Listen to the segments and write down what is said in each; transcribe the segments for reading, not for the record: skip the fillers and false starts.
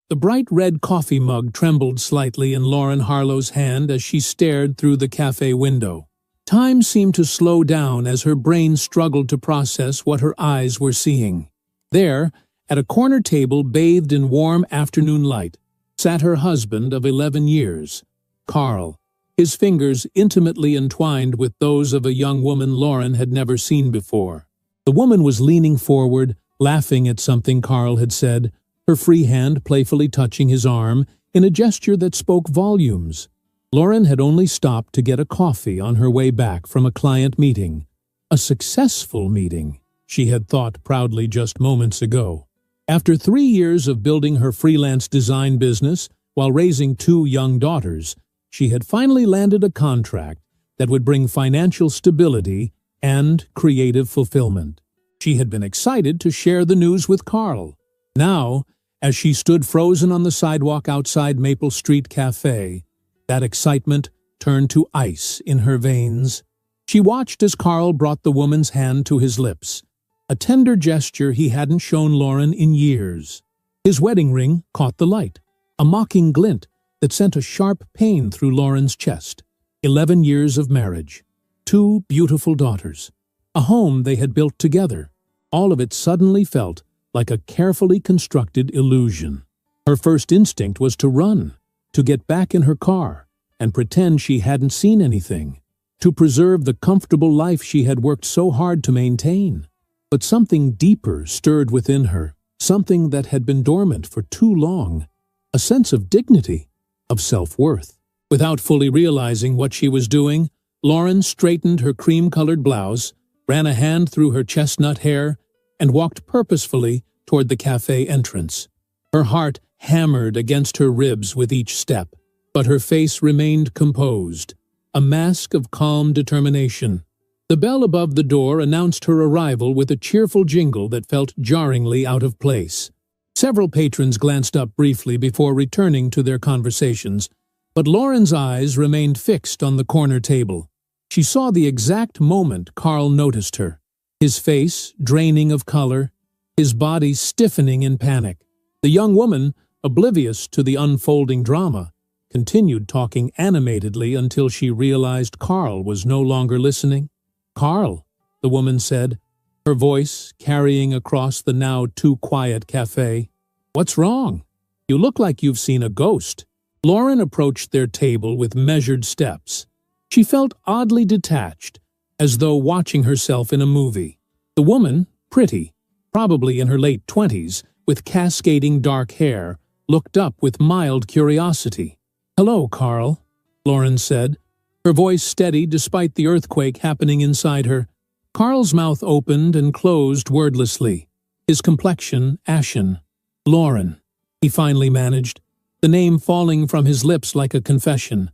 The bright red coffee mug trembled slightly in Lauren Harlow's hand as she stared through the cafe window. Time seemed to slow down as her brain struggled to process what her eyes were seeing. There, at a corner table bathed in warm afternoon light, sat her husband of 11 years, Carl, his fingers intimately entwined with those of a young woman Lauren had never seen before. The woman was leaning forward, laughing at something Carl had said, her free hand playfully touching his arm in a gesture that spoke volumes. Lauren had only stopped to get a coffee on her way back from a client meeting. A successful meeting, she had thought proudly just moments ago. After 3 years of building her freelance design business while raising 2 young daughters, she had finally landed a contract that would bring financial stability and creative fulfillment. She had been excited to share the news with Carl. Now, as she stood frozen on the sidewalk outside Maple Street Cafe, that excitement turned to ice in her veins. She watched as Carl brought the woman's hand to his lips, a tender gesture he hadn't shown Lauren in years. His wedding ring caught the light, a mocking glint that sent a sharp pain through Lauren's chest. 11 years of marriage, 2 beautiful daughters, a home they had built together. All of it suddenly felt like a carefully constructed illusion. Her first instinct was to run, to get back in her car and pretend she hadn't seen anything, to preserve the comfortable life she had worked so hard to maintain. But something deeper stirred within her, something that had been dormant for too long, a sense of dignity, of self-worth. Without fully realizing what she was doing, Lauren straightened her cream-colored blouse, ran a hand through her chestnut hair, and walked purposefully toward the cafe entrance. Her heart hammered against her ribs with each step, but her face remained composed, a mask of calm determination. The bell above the door announced her arrival with a cheerful jingle that felt jarringly out of place. Several patrons glanced up briefly before returning to their conversations, but Lauren's eyes remained fixed on the corner table. She saw the exact moment Carl noticed her, his face draining of color, his body stiffening in panic. The young woman, oblivious to the unfolding drama, continued talking animatedly until she realized Carl was no longer listening. "Carl," the woman said, her voice carrying across the now too quiet cafe. "What's wrong? You look like you've seen a ghost." Lauren approached their table with measured steps. She felt oddly detached, as though watching herself in a movie. The woman, pretty, probably in her late 20s, with cascading dark hair, looked up with mild curiosity. "Hello, Carl," Lauren said, her voice steady despite the earthquake happening inside her. Carl's mouth opened and closed wordlessly, his complexion ashen. "Lauren," he finally managed, the name falling from his lips like a confession.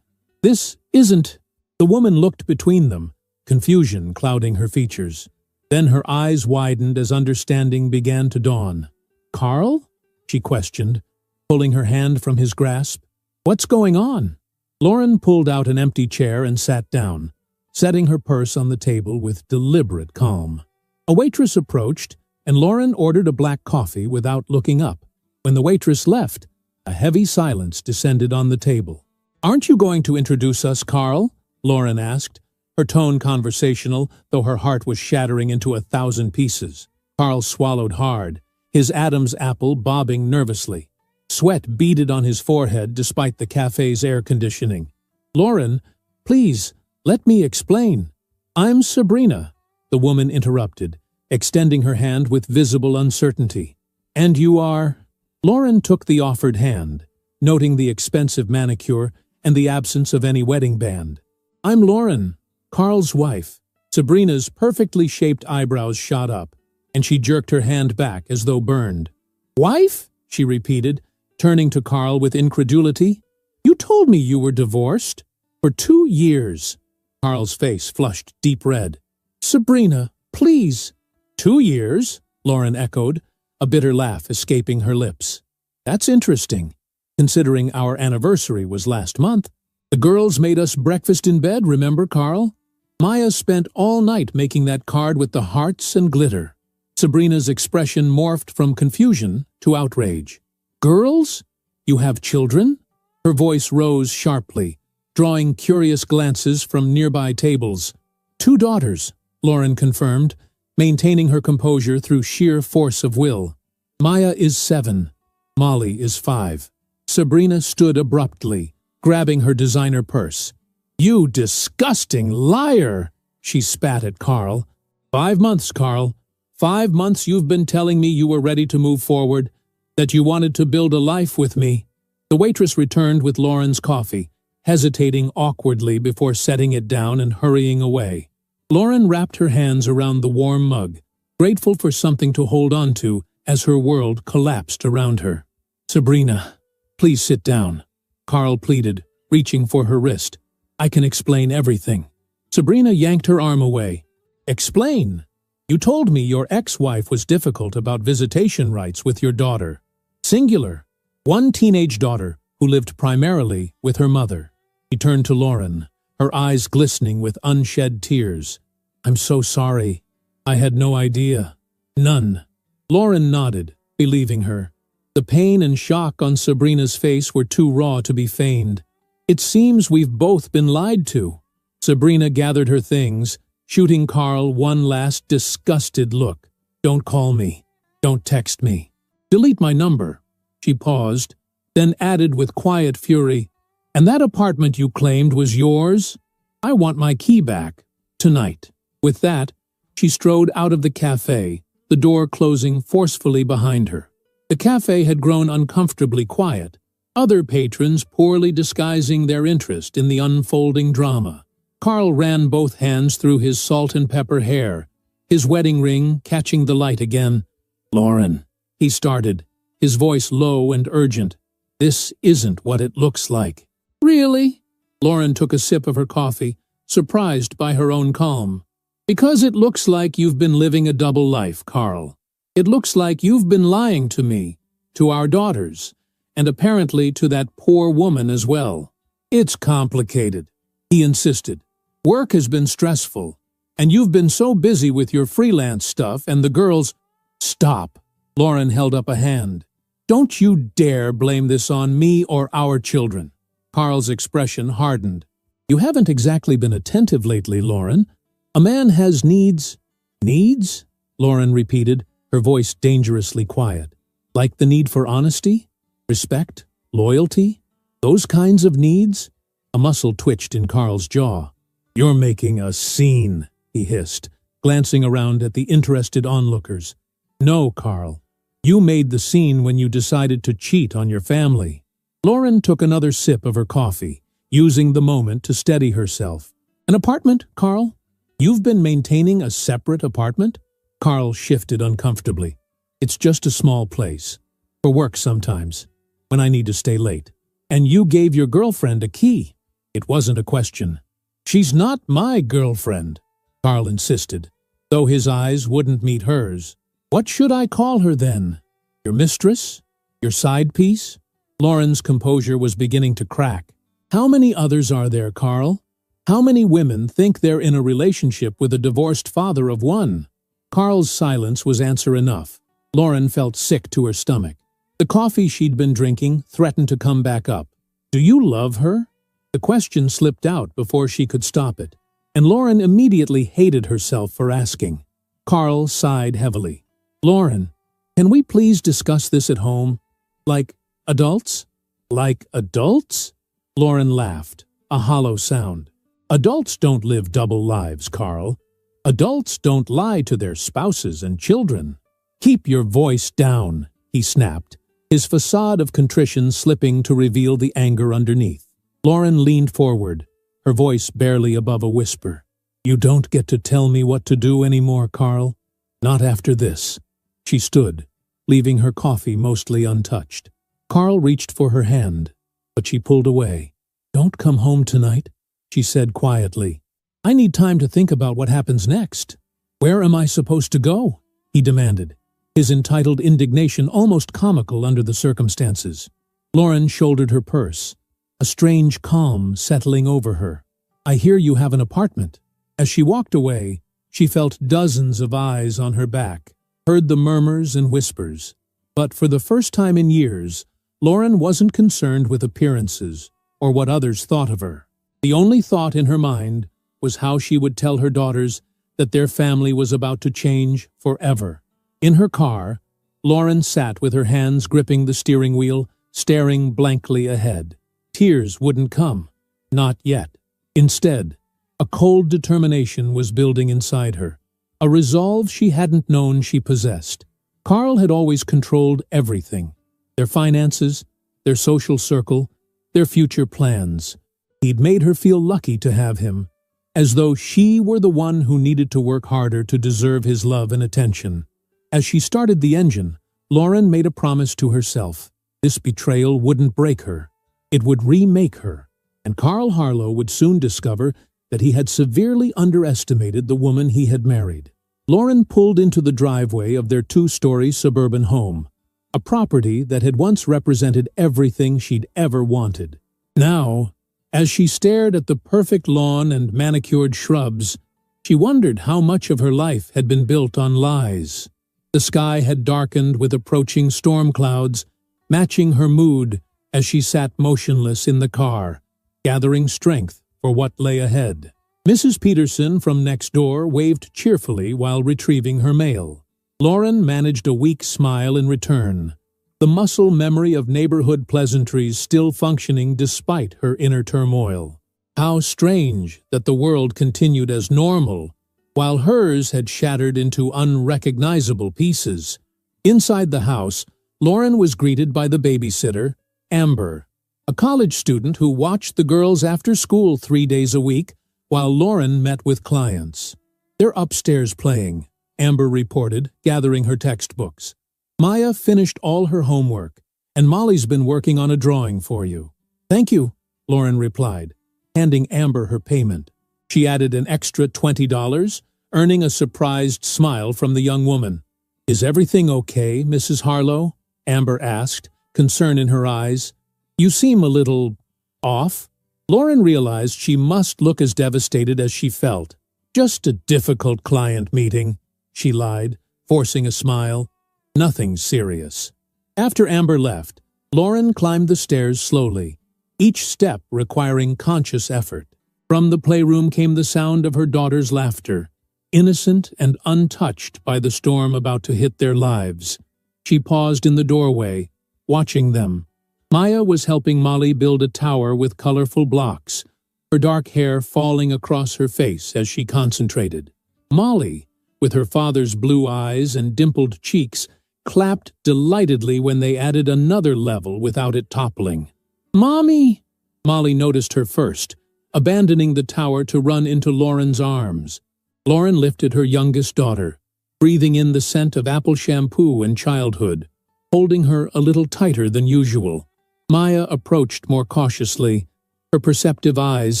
This isn't." The woman looked between them, confusion clouding her features. Then her eyes widened as understanding began to dawn. "Carl?" she questioned, pulling her hand from his grasp. "What's going on?" Lauren pulled out an empty chair and sat down, setting her purse on the table with deliberate calm. A waitress approached, and Lauren ordered a black coffee without looking up. When the waitress left, a heavy silence descended on the table. "Aren't you going to introduce us, Carl?" Lauren asked, her tone conversational, though her heart was shattering into 1,000 pieces. Carl swallowed hard, his Adam's apple bobbing nervously. Sweat beaded on his forehead despite the cafe's air conditioning. "Lauren, please, let me explain." "I'm Sabrina," the woman interrupted, extending her hand with visible uncertainty. "And you are?" Lauren took the offered hand, noting the expensive manicure and the absence of any wedding band. "I'm Lauren, Carl's wife." Sabrina's perfectly shaped eyebrows shot up, and she jerked her hand back as though burned. "Wife?" she repeated, turning to Carl with incredulity. "You told me you were divorced." "For 2 years." Carl's face flushed deep red. "Sabrina, please." "2 years?" Lauren echoed, a bitter laugh escaping her lips. "That's interesting, considering our anniversary was last month. The girls made us breakfast in bed, remember, Carl? Maya spent all night making that card with the hearts and glitter." Sabrina's expression morphed from confusion to outrage. Girls? You have children? Her voice rose sharply, drawing curious glances from nearby tables. 2 daughters, Lauren confirmed, maintaining her composure through sheer force of will. Maya is 7. Molly is 5. Sabrina stood abruptly, grabbing her designer purse. You disgusting liar! She spat at Carl. 5 months, Carl. 5 months you've been telling me you were ready to move forward, that you wanted to build a life with me. The waitress returned with Lauren's coffee, hesitating awkwardly before setting it down and hurrying away. Lauren wrapped her hands around the warm mug, grateful for something to hold on to as her world collapsed around her. Sabrina, please sit down, Carl pleaded, reaching for her wrist. I can explain everything. Sabrina yanked her arm away. Explain? You told me your ex-wife was difficult about visitation rights with your daughter. Singular. One teenage daughter who lived primarily with her mother. She turned to Lauren, her eyes glistening with unshed tears. I'm so sorry. I had no idea. None. Lauren nodded, believing her. The pain and shock on Sabrina's face were too raw to be feigned. It seems we've both been lied to. Sabrina gathered her things, shooting Carl one last disgusted look. Don't call me. Don't text me. Delete my number. She paused, then added with quiet fury, and that apartment you claimed was yours? I want my key back. Tonight. With that, she strode out of the cafe, the door closing forcefully behind her. The cafe had grown uncomfortably quiet, other patrons poorly disguising their interest in the unfolding drama. Carl ran both hands through his salt and pepper hair, his wedding ring catching the light again. Lauren, he started, his voice low and urgent. This isn't what it looks like. Really? Lauren took a sip of her coffee, surprised by her own calm. Because it looks like you've been living a double life, Carl. It looks like you've been lying to me, to our daughters, and apparently to that poor woman as well. It's complicated, he insisted. Work has been stressful, and you've been so busy with your freelance stuff and the girls— Stop, Lauren held up a hand. Don't you dare blame this on me or our children. Carl's expression hardened. You haven't exactly been attentive lately, Lauren. A man has needs. Needs? Lauren repeated, her voice dangerously quiet. Like the need for honesty, respect, loyalty? Those kinds of needs? A muscle twitched in Carl's jaw. You're making a scene, he hissed, glancing around at the interested onlookers. No, Carl. You made the scene when you decided to cheat on your family. Lauren took another sip of her coffee, using the moment to steady herself. An apartment, Carl? You've been maintaining a separate apartment? Carl shifted uncomfortably. It's just a small place. For work sometimes, when I need to stay late. And you gave your girlfriend a key. It wasn't a question. She's not my girlfriend, Carl insisted, though his eyes wouldn't meet hers. What should I call her then? Your mistress? Your side piece? Lauren's composure was beginning to crack. How many others are there, Carl? How many women think they're in a relationship with a divorced father of one? Carl's silence was answer enough. Lauren felt sick to her stomach. The coffee she'd been drinking threatened to come back up. Do you love her? The question slipped out before she could stop it, and Lauren immediately hated herself for asking. Carl sighed heavily. Lauren, can we please discuss this at home? Like adults? Like adults? Lauren laughed, a hollow sound. Adults don't live double lives, Carl. Adults don't lie to their spouses and children. Keep your voice down, he snapped, his facade of contrition slipping to reveal the anger underneath. Lauren leaned forward, her voice barely above a whisper. You don't get to tell me what to do anymore, Carl. Not after this. She stood, leaving her coffee mostly untouched. Carl reached for her hand, but she pulled away. Don't come home tonight, she said quietly. I need time to think about what happens next. Where am I supposed to go? He demanded, his entitled indignation almost comical under the circumstances. Lauren shouldered her purse, a strange calm settling over her. I hear you have an apartment. As she walked away, she felt dozens of eyes on her back, heard the murmurs and whispers. But for the first time in years, Lauren wasn't concerned with appearances or what others thought of her. The only thought in her mind was how she would tell her daughters that their family was about to change forever. In her car, Lauren sat with her hands gripping the steering wheel, staring blankly ahead. Tears wouldn't come. Not yet. Instead, a cold determination was building inside her, a resolve she hadn't known she possessed. Carl had always controlled everything: their finances, their social circle, their future plans. He'd made her feel lucky to have him, as though she were the one who needed to work harder to deserve his love and attention. As she started the engine, Lauren made a promise to herself. This betrayal wouldn't break her. It would remake her, and Carl Harlow would soon discover that he had severely underestimated the woman he had married. Lauren pulled into the driveway of their two-story suburban home, a property that had once represented everything she'd ever wanted. Now, as she stared at the perfect lawn and manicured shrubs, she wondered how much of her life had been built on lies. The sky had darkened with approaching storm clouds, matching her mood as she sat motionless in the car, gathering strength for what lay ahead. Mrs. Peterson from next door waved cheerfully while retrieving her mail. Lauren managed a weak smile in return, the muscle memory of neighborhood pleasantries still functioning despite her inner turmoil. How strange that the world continued as normal, while hers had shattered into unrecognizable pieces. Inside the house, Lauren was greeted by the babysitter, Amber, a college student who watched the girls after school 3 days a week, while Lauren met with clients. "They're upstairs playing," Amber reported, gathering her textbooks. "Maya finished all her homework, and Molly's been working on a drawing for you." "Thank you," Lauren replied, handing Amber her payment. She added an extra $20, earning a surprised smile from the young woman. "Is everything okay, Mrs. Harlow?" Amber asked, concern in her eyes. "You seem a little off." Lauren realized she must look as devastated as she felt. "Just a difficult client meeting," she lied, forcing a smile. "Nothing serious." After Amber left, Lauren climbed the stairs slowly, each step requiring conscious effort. From the playroom came the sound of her daughter's laughter, innocent and untouched by the storm about to hit their lives. She paused in the doorway, watching them. Maya was helping Molly build a tower with colorful blocks, her dark hair falling across her face as she concentrated. Molly, with her father's blue eyes and dimpled cheeks, clapped delightedly when they added another level without it toppling. "Mommy!" Molly noticed her first, abandoning the tower to run into Lauren's arms. Lauren lifted her youngest daughter, breathing in the scent of apple shampoo and childhood, holding her a little tighter than usual. Maya approached more cautiously, her perceptive eyes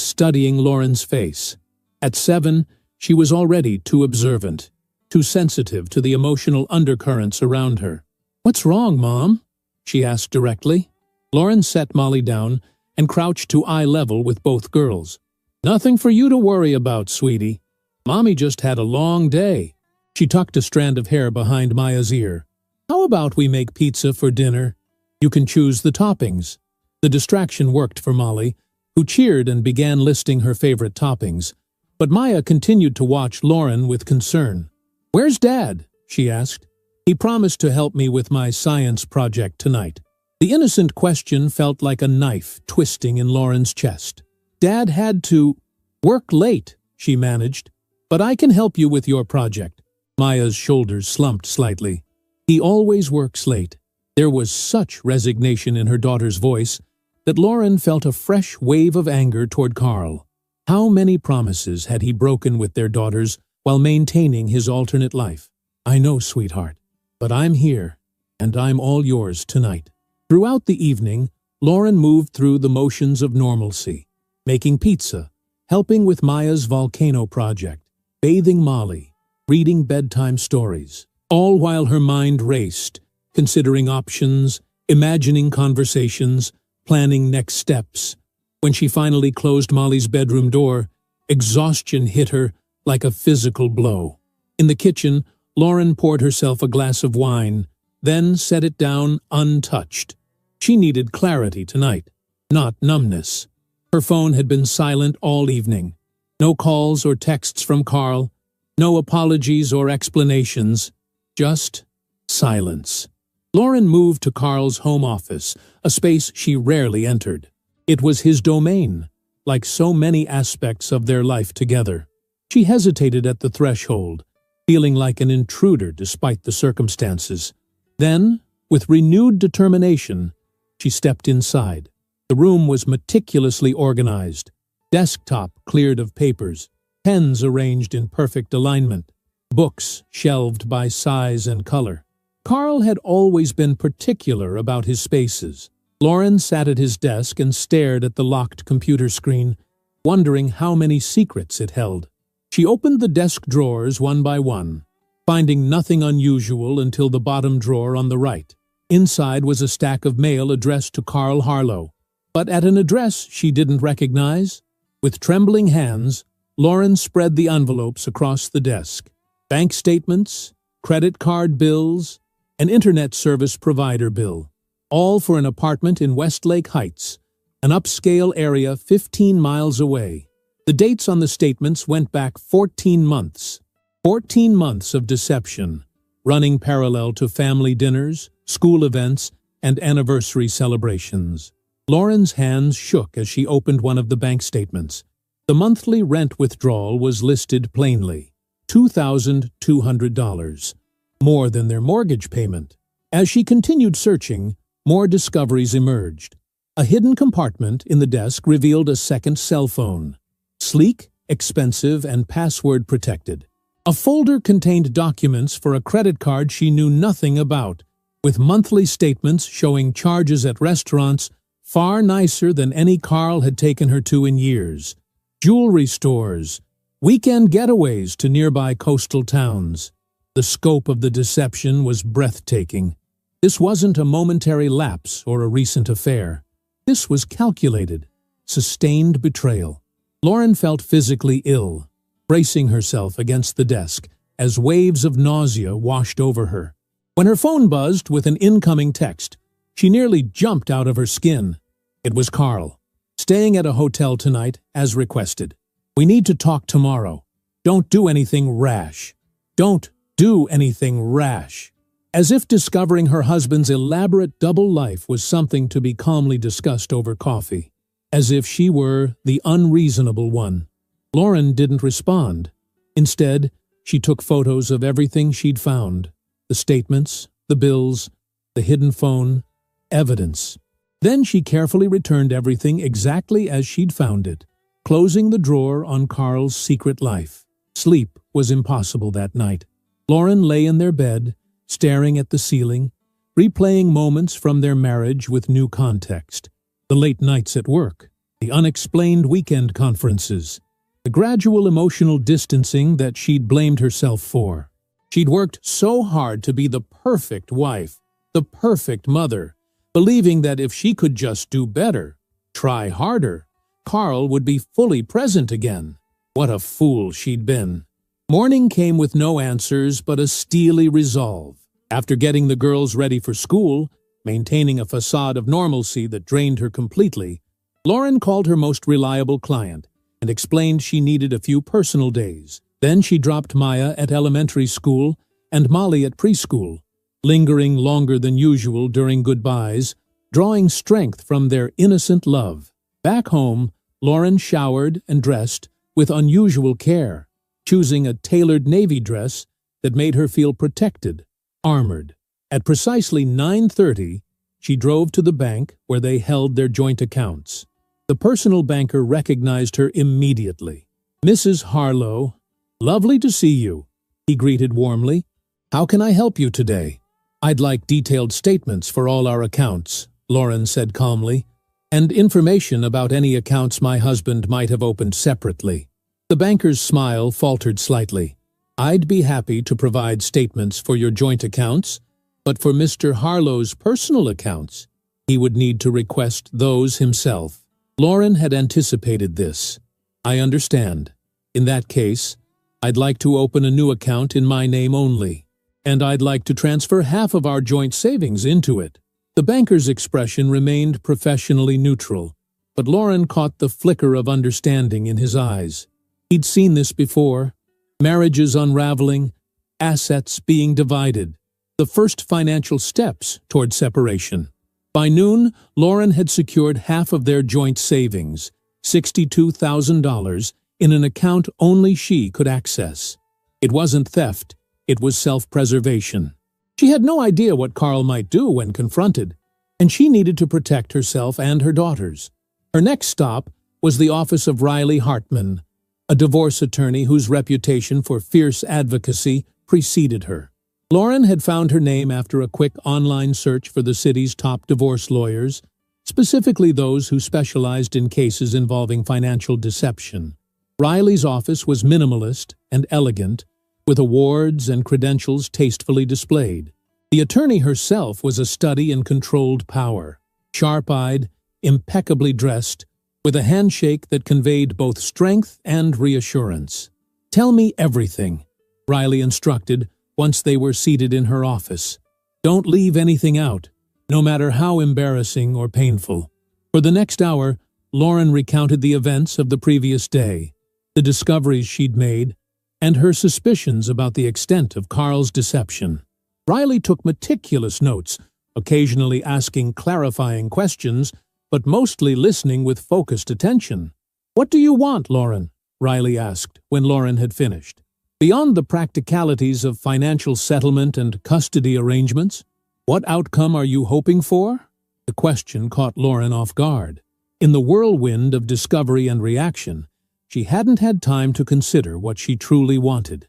studying Lauren's face. At 7, she was already too observant, too sensitive to the emotional undercurrents around her. "What's wrong, Mom?" she asked directly. Lauren set Molly down and crouched to eye level with both girls. "Nothing for you to worry about, sweetie. Mommy just had a long day." She tucked a strand of hair behind Maya's ear. "How about we make pizza for dinner? You can choose the toppings." The distraction worked for Molly, who cheered and began listing her favorite toppings. But Maya continued to watch Lauren with concern. "Where's Dad?" she asked. "He promised to help me with my science project tonight." The innocent question felt like a knife twisting in Lauren's chest. "Dad had to work late," she managed. "But I can help you with your project." Maya's shoulders slumped slightly. "He always works late." There was such resignation in her daughter's voice that Lauren felt a fresh wave of anger toward Carl. How many promises had he broken with their daughters while maintaining his alternate life? "I know, sweetheart, but I'm here, and I'm all yours tonight." Throughout the evening, Lauren moved through the motions of normalcy, making pizza, helping with Maya's volcano project, bathing Molly, reading bedtime stories, all while her mind raced, considering options, imagining conversations, planning next steps. When she finally closed Molly's bedroom door, exhaustion hit her like a physical blow. In the kitchen, Lauren poured herself a glass of wine, then set it down untouched. She needed clarity tonight, not numbness. Her phone had been silent all evening. No calls or texts from Carl, no apologies or explanations, just silence. Lauren moved to Carl's home office, a space she rarely entered. It was his domain, like so many aspects of their life together. She hesitated at the threshold, feeling like an intruder despite the circumstances. Then, with renewed determination, she stepped inside. The room was meticulously organized, desktop cleared of papers, pens arranged in perfect alignment, books shelved by size and color. Carl had always been particular about his spaces. Lauren sat at his desk and stared at the locked computer screen, wondering how many secrets it held. She opened the desk drawers one by one, finding nothing unusual until the bottom drawer on the right. Inside was a stack of mail addressed to Carl Harlow, but at an address she didn't recognize. With trembling hands, Lauren spread the envelopes across the desk. Bank statements, credit card bills, an internet service provider bill, all for an apartment in Westlake Heights, an upscale area 15 miles away. The dates on the statements went back 14 months. 14 months of deception, running parallel to family dinners, school events, and anniversary celebrations. Lauren's hands shook as she opened one of the bank statements. The monthly rent withdrawal was listed plainly, $2,200, more than their mortgage payment. As she continued searching, more discoveries emerged. A hidden compartment in the desk revealed a second cell phone, sleek, expensive, and password-protected. A folder contained documents for a credit card she knew nothing about, with monthly statements showing charges at restaurants far nicer than any Carl had taken her to in years, jewelry stores, weekend getaways to nearby coastal towns. The scope of the deception was breathtaking. This wasn't a momentary lapse or a recent affair. This was calculated, sustained betrayal. Lauren felt physically ill, bracing herself against the desk as waves of nausea washed over her. When her phone buzzed with an incoming text, she nearly jumped out of her skin. It was Carl, staying at a hotel tonight as requested. "We need to talk tomorrow. Don't do anything rash. Don't do anything rash." As if discovering her husband's elaborate double life was something to be calmly discussed over coffee. As if she were the unreasonable one. Lauren didn't respond. Instead, she took photos of everything she'd found. The statements, the bills, the hidden phone, evidence. Then she carefully returned everything exactly as she'd found it, closing the drawer on Carl's secret life. Sleep was impossible that night. Lauren lay in their bed, staring at the ceiling, replaying moments from their marriage with new context. The late nights at work, the unexplained weekend conferences, the gradual emotional distancing that she'd blamed herself for. She'd worked so hard to be the perfect wife, the perfect mother, believing that if she could just do better, try harder, Carl would be fully present again. What a fool she'd been. Morning came with no answers but a steely resolve. After getting the girls ready for school, maintaining a facade of normalcy that drained her completely, Lauren called her most reliable client and explained she needed a few personal days. Then she dropped Maya at elementary school and Molly at preschool, lingering longer than usual during goodbyes, drawing strength from their innocent love. Back home, Lauren showered and dressed with unusual care, choosing a tailored navy dress that made her feel protected, armored. At precisely 9:30, she drove to the bank where they held their joint accounts. The personal banker recognized her immediately. "Mrs. Harlow, lovely to see you," he greeted warmly. "How can I help you today?" "I'd like detailed statements for all our accounts," Lauren said calmly, "and information about any accounts my husband might have opened separately." The banker's smile faltered slightly. "I'd be happy to provide statements for your joint accounts, but for Mr. Harlow's personal accounts, he would need to request those himself." Lauren had anticipated this. "I understand. In that case, I'd like to open a new account in my name only, and I'd like to transfer half of our joint savings into it." The banker's expression remained professionally neutral, but Lauren caught the flicker of understanding in his eyes. He'd seen this before: marriages unraveling, assets being divided, the first financial steps toward separation. By noon, Lauren had secured half of their joint savings, $62,000, in an account only she could access. It wasn't theft, it was self-preservation. She had no idea what Carl might do when confronted, and she needed to protect herself and her daughters. Her next stop was the office of Riley Hartman, a divorce attorney whose reputation for fierce advocacy preceded her. Lauren had found her name after a quick online search for the city's top divorce lawyers, specifically those who specialized in cases involving financial deception. Riley's office was minimalist and elegant, with awards and credentials tastefully displayed. The attorney herself was a study in controlled power, sharp-eyed, impeccably dressed, with a handshake that conveyed both strength and reassurance. "Tell me everything," Riley instructed once they were seated in her office. "Don't leave anything out, no matter how embarrassing or painful." For the next hour, Lauren recounted the events of the previous day, the discoveries she'd made, and her suspicions about the extent of Carl's deception. Riley took meticulous notes, occasionally asking clarifying questions, but mostly listening with focused attention. "What do you want, Lauren?" Riley asked when Lauren had finished. "Beyond the practicalities of financial settlement and custody arrangements, what outcome are you hoping for?" The question caught Lauren off guard. In the whirlwind of discovery and reaction, she hadn't had time to consider what she truly wanted.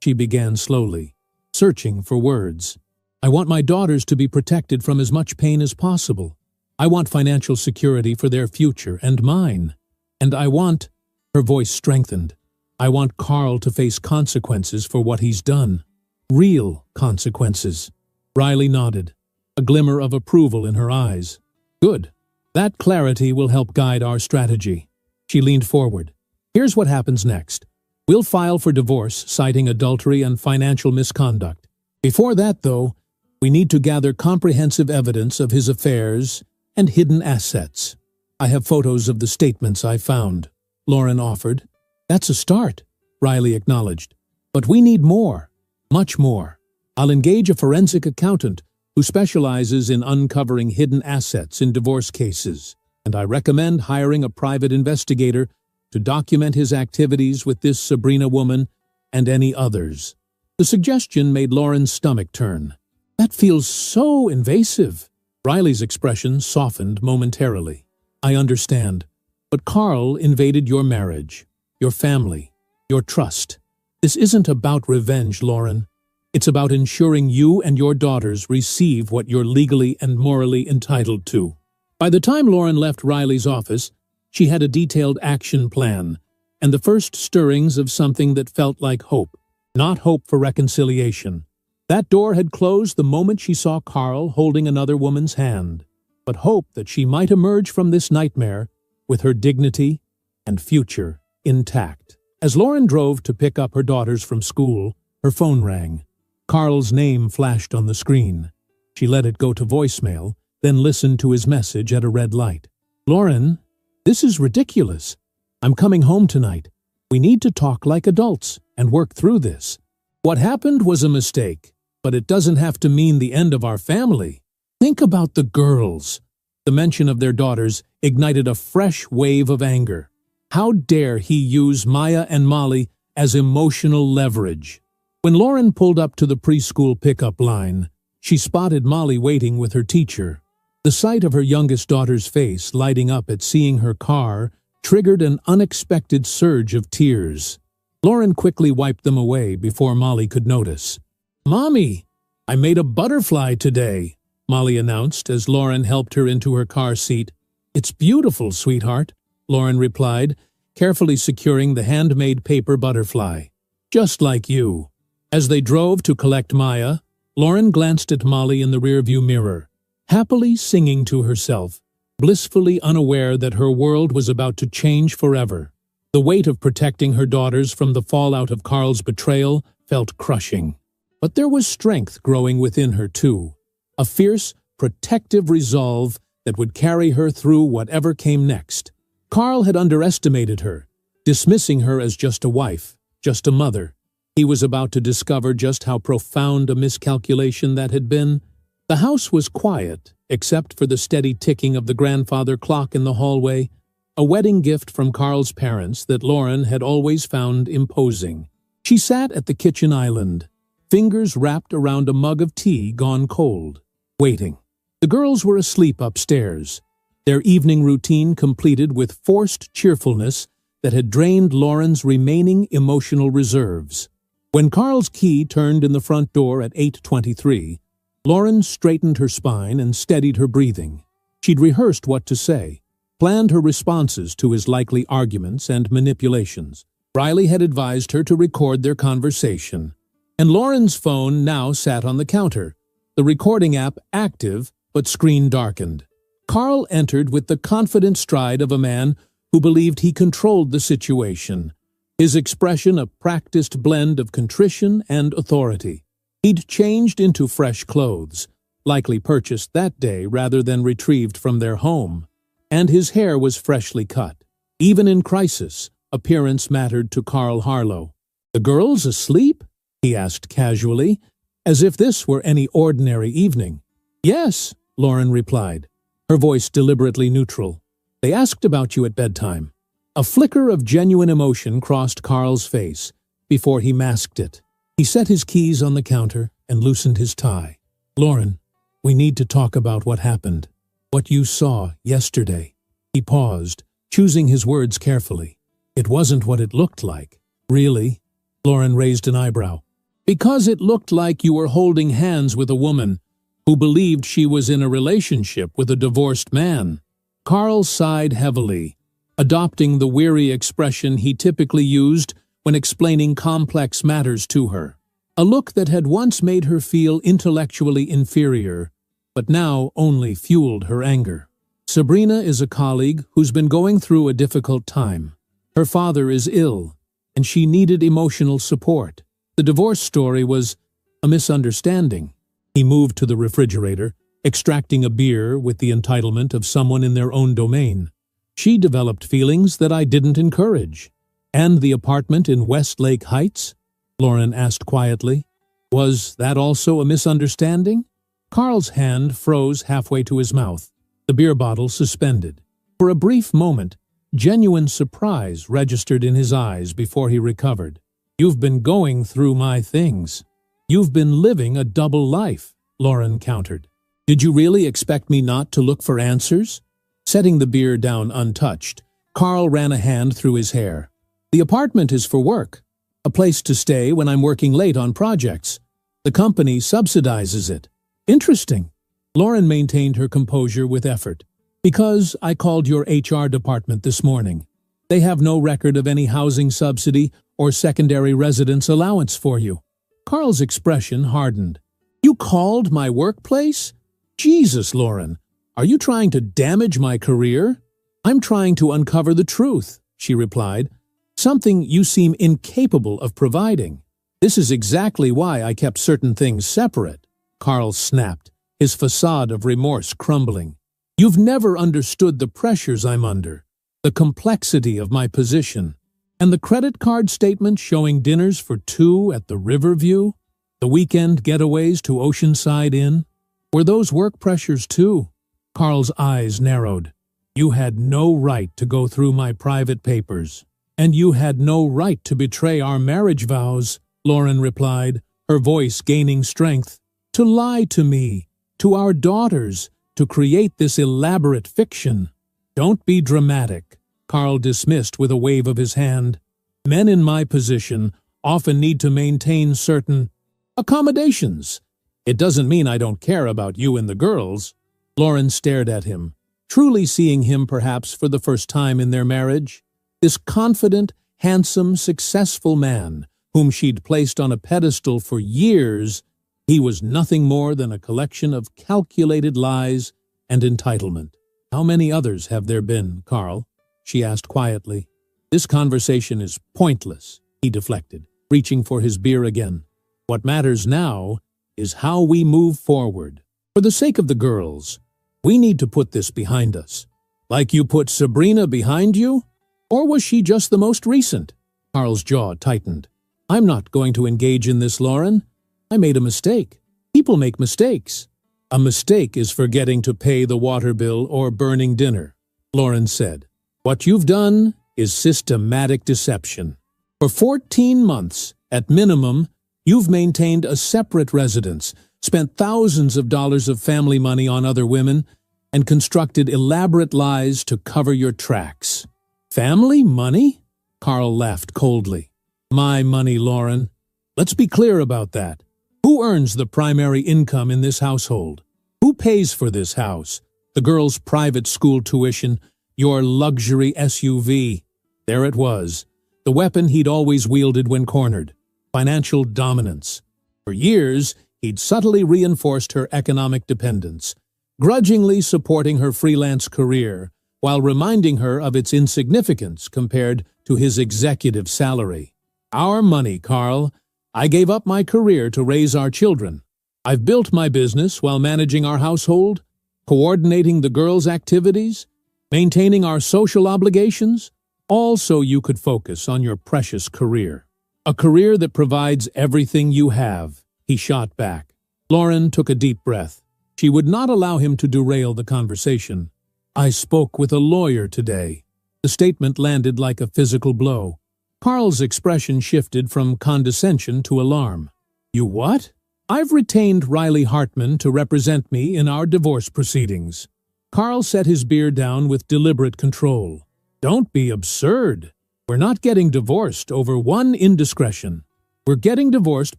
She began slowly, searching for words. "I want my daughters to be protected from as much pain as possible. I want financial security for their future and mine. And I want," her voice strengthened, "I want Carl to face consequences for what he's done. Real consequences." Riley nodded, a glimmer of approval in her eyes. "Good. That clarity will help guide our strategy." She leaned forward. "Here's what happens next. We'll file for divorce, citing adultery and financial misconduct. Before that, though, we need to gather comprehensive evidence of his affairs and hidden assets. I have photos of the statements I found," Lauren offered. "That's a start," Riley acknowledged. "But we need more, much more. I'll engage a forensic accountant who specializes in uncovering hidden assets in divorce cases, and I recommend hiring a private investigator to document his activities with this Sabrina woman and any others." The suggestion made Lauren's stomach turn. "That feels so invasive." Riley's expression softened momentarily. "I understand, but Carl invaded your marriage, your family, your trust. This isn't about revenge, Lauren. It's about ensuring you and your daughters receive what you're legally and morally entitled to." By the time Lauren left Riley's office, she had a detailed action plan and the first stirrings of something that felt like hope. Not hope for reconciliation. That door had closed the moment she saw Carl holding another woman's hand, but hope that she might emerge from this nightmare with her dignity and future intact. As Lauren drove to pick up her daughters from school, her phone rang. Carl's name flashed on the screen. She let it go to voicemail, then listened to his message at a red light. "Lauren, this is ridiculous. I'm coming home tonight. We need to talk like adults and work through this. What happened was a mistake, but it doesn't have to mean the end of our family. Think about the girls." The mention of their daughters ignited a fresh wave of anger. How dare he use Maya and Molly as emotional leverage? When Lauren pulled up to the preschool pickup line, she spotted Molly waiting with her teacher. The sight of her youngest daughter's face lighting up at seeing her car triggered an unexpected surge of tears. Lauren quickly wiped them away before Molly could notice. "Mommy, I made a butterfly today," Molly announced as Lauren helped her into her car seat. "It's beautiful, sweetheart," Lauren replied, carefully securing the handmade paper butterfly. "Just like you." As they drove to collect Maya, Lauren glanced at Molly in the rearview mirror, happily singing to herself, blissfully unaware that her world was about to change forever. The weight of protecting her daughters from the fallout of Carl's betrayal felt crushing. But there was strength growing within her, too. a fierce, protective resolve that would carry her through whatever came next. Carl had underestimated her, dismissing her as just a wife, just a mother. He was about to discover just how profound a miscalculation that had been. The house was quiet, except for the steady ticking of the grandfather clock in the hallway, a wedding gift from Carl's parents that Lauren had always found imposing. She sat at the kitchen island, fingers wrapped around a mug of tea gone cold, waiting. The girls were asleep upstairs, their evening routine completed with forced cheerfulness that had drained Lauren's remaining emotional reserves. When Carl's key turned in the front door at 8:23, Lauren straightened her spine and steadied her breathing. She'd rehearsed what to say, planned her responses to his likely arguments and manipulations. Riley had advised her to record their conversation, and Lauren's phone now sat on the counter, the recording app active but screen darkened. Carl entered with the confident stride of a man who believed he controlled the situation, his expression a practiced blend of contrition and authority. He'd changed into fresh clothes, likely purchased that day rather than retrieved from their home, and his hair was freshly cut. Even in crisis, appearance mattered to Carl Harlow. "The girls asleep?" he asked casually, as if this were any ordinary evening. "Yes," Lauren replied, her voice deliberately neutral. "They asked about you at bedtime." A flicker of genuine emotion crossed Carl's face before he masked it. He set his keys on the counter and loosened his tie. "Lauren, we need to talk about what happened. What you saw yesterday." He paused, choosing his words carefully. "It wasn't what it looked like." "Really?" Lauren raised an eyebrow. "Because it looked like you were holding hands with a woman who believed she was in a relationship with a divorced man." Carl sighed heavily, adopting the weary expression he typically used when explaining complex matters to her. A look that had once made her feel intellectually inferior, but now only fueled her anger. "Sabrina is a colleague who's been going through a difficult time. Her father is ill, and she needed emotional support. The divorce story was a misunderstanding." He moved to the refrigerator, extracting a beer with the entitlement of someone in their own domain. "She developed feelings that I didn't encourage." "And the apartment in Westlake Heights?" Lauren asked quietly. "Was that also a misunderstanding?" Carl's hand froze halfway to his mouth, the beer bottle suspended. For a brief moment, genuine surprise registered in his eyes before he recovered. "You've been going through my things. You've been living a double life," Lauren countered. "Did you really expect me not to look for answers?" Setting the beer down untouched, Carl ran a hand through his hair. "The apartment is for work, a place to stay when I'm working late on projects. The company subsidizes it." "Interesting." Lauren maintained her composure with effort. "Because I called your HR department this morning. They have no record of any housing subsidy or secondary residence allowance for you." Carl's expression hardened. "You called my workplace? Jesus, Lauren, are you trying to damage my career?" "I'm trying to uncover the truth," she replied. "Something you seem incapable of providing." "This is exactly why I kept certain things separate," Carl snapped, his facade of remorse crumbling. "You've never understood the pressures I'm under, the complexity of my position. And the credit card statement showing dinners for two at the Riverview, the weekend getaways to Oceanside Inn, were those work pressures too?" Carl's eyes narrowed. "You had no right to go through my private papers, and you had no right to betray our marriage vows," Lauren replied, her voice gaining strength. "To lie to me, to our daughters, to create this elaborate fiction." "Don't be dramatic," Carl dismissed with a wave of his hand. "Men in my position often need to maintain certain accommodations. It doesn't mean I don't care about you and the girls." Lauren stared at him, truly seeing him perhaps for the first time in their marriage. This confident, handsome, successful man, whom she'd placed on a pedestal for years, he was nothing more than a collection of calculated lies and entitlement. "How many others have there been, Carl?" she asked quietly. "This conversation is pointless," he deflected, reaching for his beer again. "What matters now is how we move forward." For the sake of the girls, we need to put this behind us. Like you put Sabrina behind you? Or was she just the most recent? Carl's jaw tightened. I'm not going to engage in this, Lauren. I made a mistake. People make mistakes. A mistake is forgetting to pay the water bill or burning dinner, Lauren said. What you've done is systematic deception. For 14 months, at minimum, you've maintained a separate residence, spent thousands of dollars of family money on other women, and constructed elaborate lies to cover your tracks. Family money? Carl laughed coldly. My money, Lauren. Let's be clear about that. Who earns the primary income in this household? Who pays for this house? The girls' private school tuition, your luxury SUV. There it was, the weapon he'd always wielded when cornered. Financial dominance. For years, he'd subtly reinforced her economic dependence, grudgingly supporting her freelance career, while reminding her of its insignificance compared to his executive salary. Our money, Carl. I gave up my career to raise our children. I've built my business while managing our household, coordinating the girls' activities, maintaining our social obligations, all so you could focus on your precious career. A career that provides everything you have, he shot back. Lauren took a deep breath. She would not allow him to derail the conversation. I spoke with a lawyer today. The statement landed like a physical blow. Carl's expression shifted from condescension to alarm. You what? I've retained Riley Hartman to represent me in our divorce proceedings. Carl set his beer down with deliberate control. Don't be absurd. We're not getting divorced over one indiscretion. We're getting divorced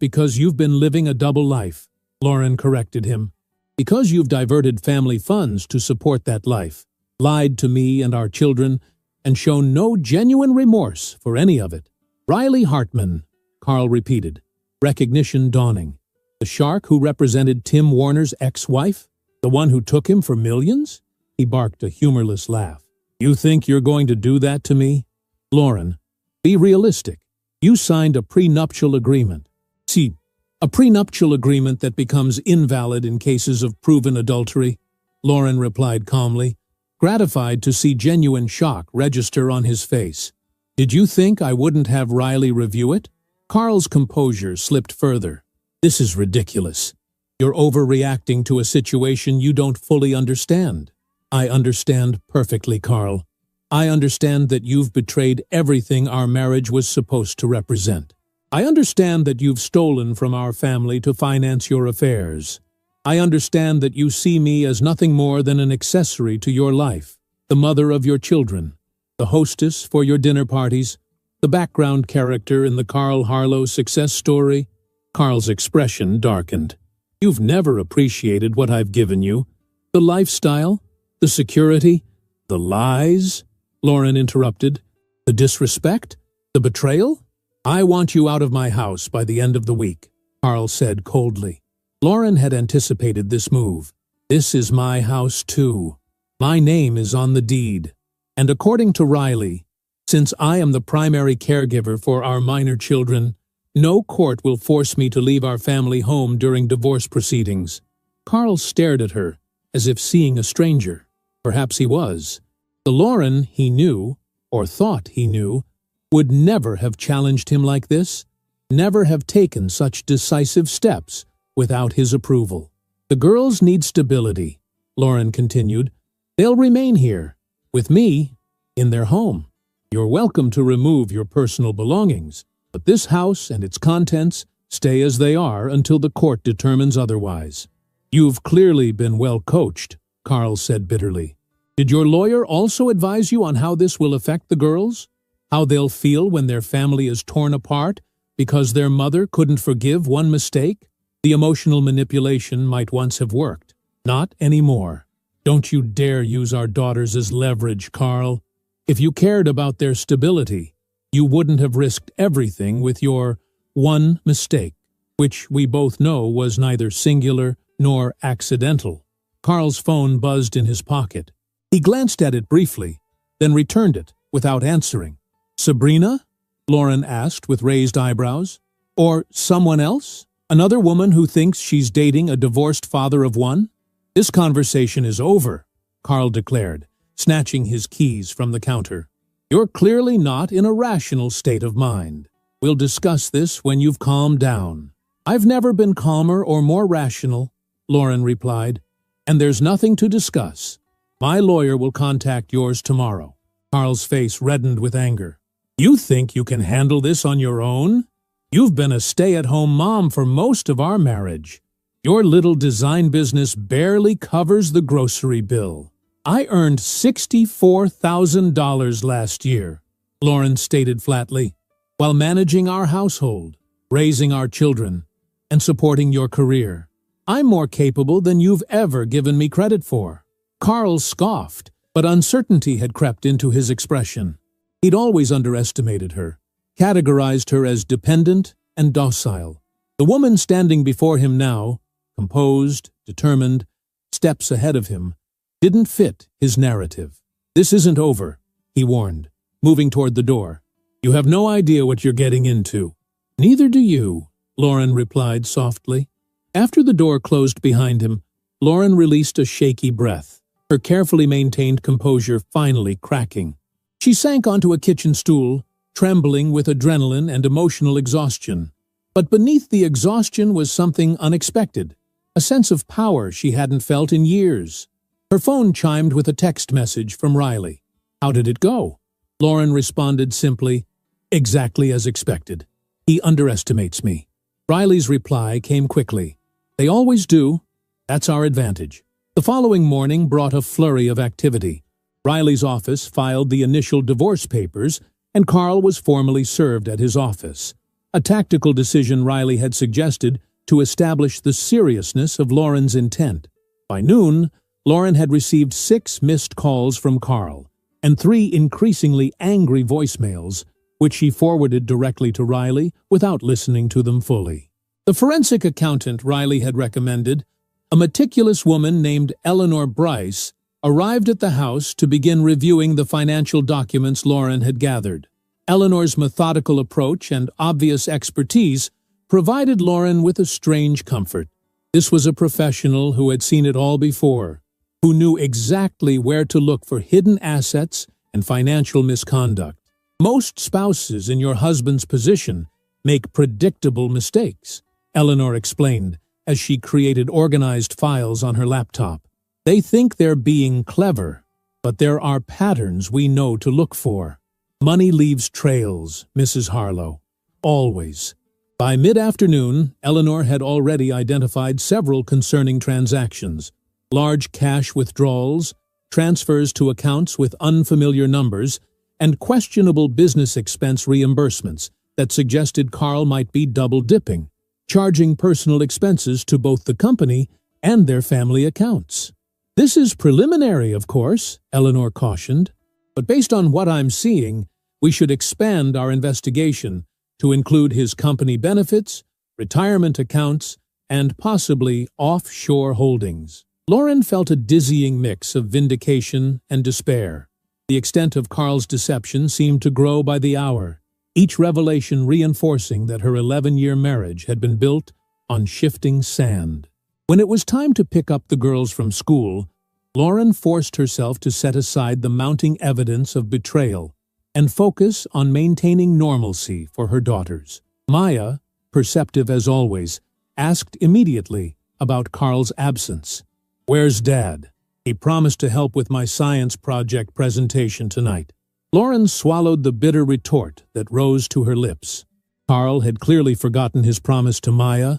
because you've been living a double life, Lauren corrected him. Because you've diverted family funds to support that life, lied to me and our children, and shown no genuine remorse for any of it. Riley Hartman, Carl repeated, recognition dawning. The shark who represented Tim Warner's ex-wife? The one who took him for millions? He barked a humorless laugh. You think you're going to do that to me? Lauren, be realistic. You signed a prenuptial agreement. See, a prenuptial agreement that becomes invalid in cases of proven adultery, Lauren replied calmly, gratified to see genuine shock register on his face. Did you think I wouldn't have Riley review it? Carl's composure slipped further. This is ridiculous. You're overreacting to a situation you don't fully understand. I understand perfectly, Carl. I understand that you've betrayed everything our marriage was supposed to represent. I understand that you've stolen from our family to finance your affairs. I understand that you see me as nothing more than an accessory to your life, the mother of your children, the hostess for your dinner parties, the background character in the Carl Harlow success story. Carl's expression darkened. You've never appreciated what I've given you. The lifestyle, the security, the lies, Lauren interrupted. The disrespect, the betrayal? I want you out of my house by the end of the week, Carl said coldly. Lauren had anticipated this move. This is my house too. My name is on the deed. And according to Riley, since I am the primary caregiver for our minor children, no court will force me to leave our family home during divorce proceedings. Carl stared at her, as if seeing a stranger. Perhaps he was. The Lauren he knew, or thought he knew, would never have challenged him like this, never have taken such decisive steps without his approval. The girls need stability, Lauren continued. They'll remain here, with me, in their home. You're welcome to remove your personal belongings, but this house and its contents stay as they are until the court determines otherwise. You've clearly been well coached, Carl said bitterly. Did your lawyer also advise you on how this will affect the girls? How they'll feel when their family is torn apart because their mother couldn't forgive one mistake? The emotional manipulation might once have worked. Not anymore. Don't you dare use our daughters as leverage, Carl. If you cared about their stability, you wouldn't have risked everything with your one mistake, which we both know was neither singular nor accidental. Carl's phone buzzed in his pocket. He glanced at it briefly, then returned it without answering. Sabrina? Lauren asked with raised eyebrows. Or someone else? Another woman who thinks she's dating a divorced father of one? "This conversation is over," Carl declared, snatching his keys from the counter. "You're clearly not in a rational state of mind. We'll discuss this when you've calmed down." "I've never been calmer or more rational," Lauren replied, "and there's nothing to discuss. My lawyer will contact yours tomorrow." Carl's face reddened with anger. "You think you can handle this on your own? You've been a stay-at-home mom for most of our marriage. Your little design business barely covers the grocery bill." "I earned $64,000 last year," Lauren stated flatly, "while managing our household, raising our children, and supporting your career. I'm more capable than you've ever given me credit for." Carl scoffed, but uncertainty had crept into his expression. He'd always underestimated her, categorized her as dependent and docile. The woman standing before him now, composed, determined, steps ahead of him, didn't fit his narrative. "This isn't over," he warned, moving toward the door. "You have no idea what you're getting into." "Neither do you," Lauren replied softly. After the door closed behind him, Lauren released a shaky breath, her carefully maintained composure finally cracking. She sank onto a kitchen stool, trembling with adrenaline and emotional exhaustion. But beneath the exhaustion was something unexpected, a sense of power she hadn't felt in years. Her phone chimed with a text message from Riley. "How did it go?" Lauren responded simply, "Exactly as expected. He underestimates me." Riley's reply came quickly. "They always do. That's our advantage." The following morning brought a flurry of activity. Riley's office filed the initial divorce papers, and Carl was formally served at his office. A tactical decision Riley had suggested to establish the seriousness of Lauren's intent. By noon, Lauren had received 6 missed calls from Carl and 3 increasingly angry voicemails, which she forwarded directly to Riley without listening to them fully. The forensic accountant Riley had recommended, a meticulous woman named Eleanor Bryce, arrived at the house to begin reviewing the financial documents Lauren had gathered. Eleanor's methodical approach and obvious expertise provided Lauren with a strange comfort. This was a professional who had seen it all before, who knew exactly where to look for hidden assets and financial misconduct. "Most spouses in your husband's position make predictable mistakes," Eleanor explained as she created organized files on her laptop. "They think they're being clever, but there are patterns we know to look for. Money leaves trails, Mrs. Harlow. Always." By mid-afternoon, Eleanor had already identified several concerning transactions: large cash withdrawals, transfers to accounts with unfamiliar numbers, and questionable business expense reimbursements that suggested Carl might be double-dipping, charging personal expenses to both the company and their family accounts. "This is preliminary, of course," Eleanor cautioned, "but based on what I'm seeing, we should expand our investigation to include his company benefits, retirement accounts, and possibly offshore holdings." Lauren felt a dizzying mix of vindication and despair. The extent of Carl's deception seemed to grow by the hour, each revelation reinforcing that her 11-year marriage had been built on shifting sand. When it was time to pick up the girls from school, Lauren forced herself to set aside the mounting evidence of betrayal and focus on maintaining normalcy for her daughters. Maya, perceptive as always, asked immediately about Carl's absence. "Where's Dad? He promised to help with my science project presentation tonight." Lauren swallowed the bitter retort that rose to her lips. Carl had clearly forgotten his promise to Maya,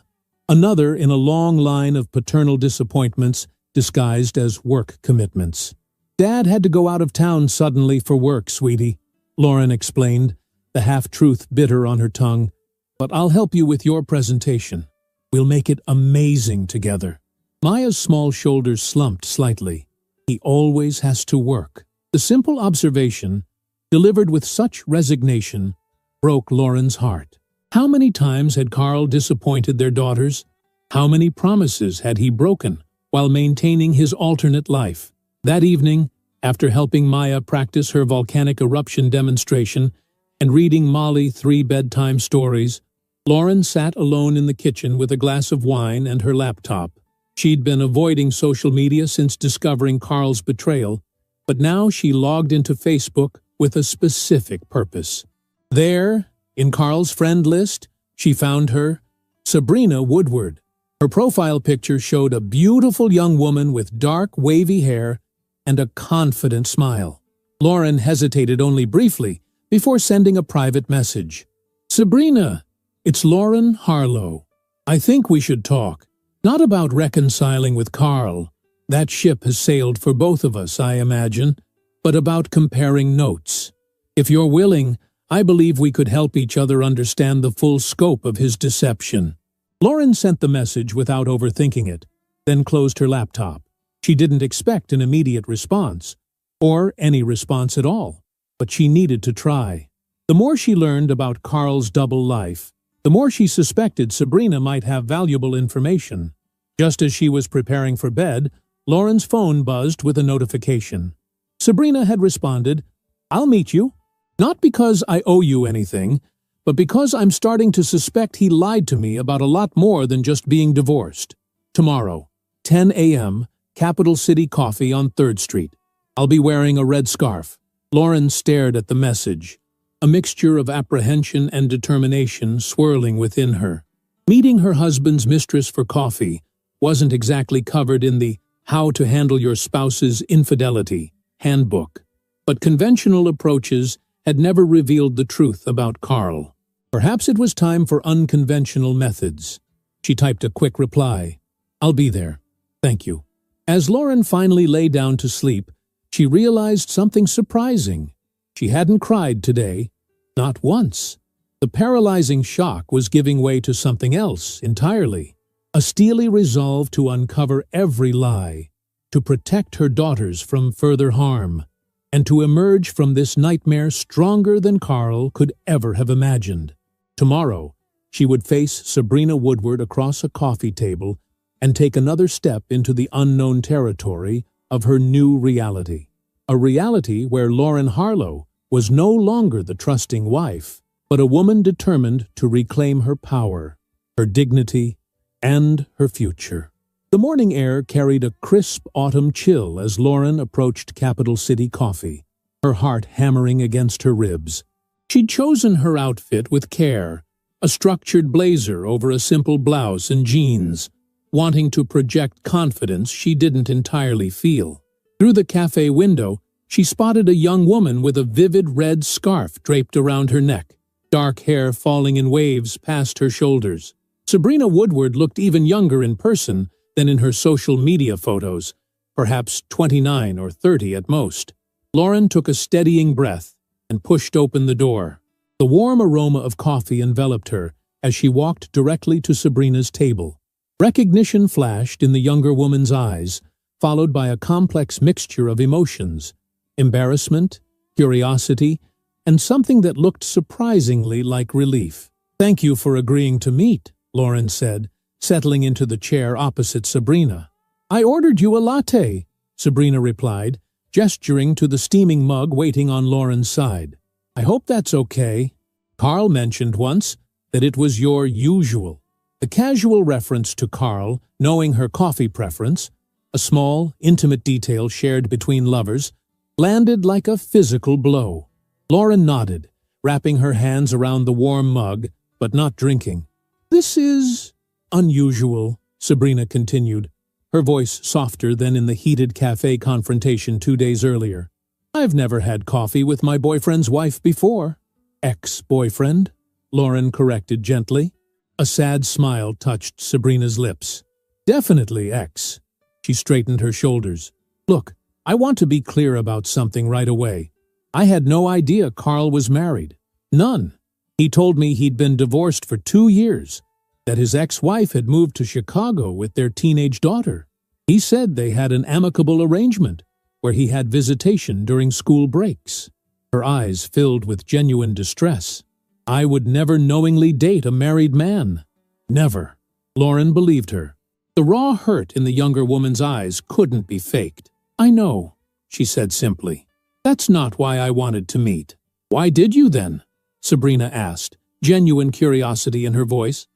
another in a long line of paternal disappointments disguised as work commitments. "Dad had to go out of town suddenly for work, sweetie," Lauren explained, the half-truth bitter on her tongue. "But I'll help you with your presentation. We'll make it amazing together." Maya's small shoulders slumped slightly. "He always has to work." The simple observation, delivered with such resignation, broke Lauren's heart. How many times had Carl disappointed their daughters? How many promises had he broken while maintaining his alternate life? That evening, after helping Maya practice her volcanic eruption demonstration and reading Molly 3 bedtime stories, Lauren sat alone in the kitchen with a glass of wine and her laptop. She'd been avoiding social media since discovering Carl's betrayal, but now she logged into Facebook with a specific purpose. There, in Carl's friend list, she found her, Sabrina Woodward. Her profile picture showed a beautiful young woman with dark, wavy hair and a confident smile. Lauren hesitated only briefly before sending a private message. "Sabrina, it's Lauren Harlow. I think we should talk. Not about reconciling with Carl. That ship has sailed for both of us, I imagine, but about comparing notes. If you're willing, I believe we could help each other understand the full scope of his deception." Lauren sent the message without overthinking it, then closed her laptop. She didn't expect an immediate response, or any response at all, but she needed to try. The more she learned about Carl's double life, the more she suspected Sabrina might have valuable information. Just as she was preparing for bed, Lauren's phone buzzed with a notification. Sabrina had responded, "I'll meet you. Not because I owe you anything, but because I'm starting to suspect he lied to me about a lot more than just being divorced. Tomorrow, 10 a.m., Capital City Coffee on 3rd Street. I'll be wearing a red scarf." Lauren stared at the message, a mixture of apprehension and determination swirling within her. Meeting her husband's mistress for coffee wasn't exactly covered in the How to Handle Your Spouse's Infidelity handbook, but conventional approaches had never revealed the truth about Carl. Perhaps it was time for unconventional methods. She typed a quick reply, "I'll be there. Thank you." As Lauren finally lay down to sleep, she realized something surprising. She hadn't cried today, not once. The paralyzing shock was giving way to something else entirely. A steely resolve to uncover every lie, to protect her daughters from further harm, and to emerge from this nightmare stronger than Carl could ever have imagined. Tomorrow, she would face Sabrina Woodward across a coffee table and take another step into the unknown territory of her new reality. A reality where Lauren Harlow was no longer the trusting wife, but a woman determined to reclaim her power, her dignity, and her future. The morning air carried a crisp autumn chill as Lauren approached Capital City Coffee, her heart hammering against her ribs. She'd chosen her outfit with care, a structured blazer over a simple blouse and jeans, wanting to project confidence she didn't entirely feel. Through the cafe window, she spotted a young woman with a vivid red scarf draped around her neck, dark hair falling in waves past her shoulders. Sabrina Woodward looked even younger in person than in her social media photos, perhaps 29 or 30 at most. Lauren took a steadying breath and pushed open the door. The warm aroma of coffee enveloped her as she walked directly to Sabrina's table. Recognition flashed in the younger woman's eyes, followed by a complex mixture of emotions: embarrassment, curiosity, and something that looked surprisingly like relief. "Thank you for agreeing to meet," Lauren said, settling into the chair opposite Sabrina. "I ordered you a latte," Sabrina replied, gesturing to the steaming mug waiting on Lauren's side. "I hope that's okay. Carl mentioned once that it was your usual." The casual reference to Carl, knowing her coffee preference, a small, intimate detail shared between lovers, landed like a physical blow. Lauren nodded, wrapping her hands around the warm mug, but not drinking. "This is unusual," Sabrina continued, her voice softer than in the heated cafe confrontation 2 days earlier. "I've never had coffee with my boyfriend's wife before." "Ex-boyfriend," Lauren corrected gently. A sad smile touched Sabrina's lips. "Definitely ex." She straightened her shoulders. "Look, I want to be clear about something right away. I had no idea Carl was married. None. He told me he'd been divorced for 2 years, that his ex-wife had moved to Chicago with their teenage daughter. He said they had an amicable arrangement, where he had visitation during school breaks." Her eyes filled with genuine distress. "I would never knowingly date a married man. Never." Lauren believed her. The raw hurt in the younger woman's eyes couldn't be faked. "I know," she said simply. "That's not why I wanted to meet." "Why did you then?" Sabrina asked, genuine curiosity in her voice.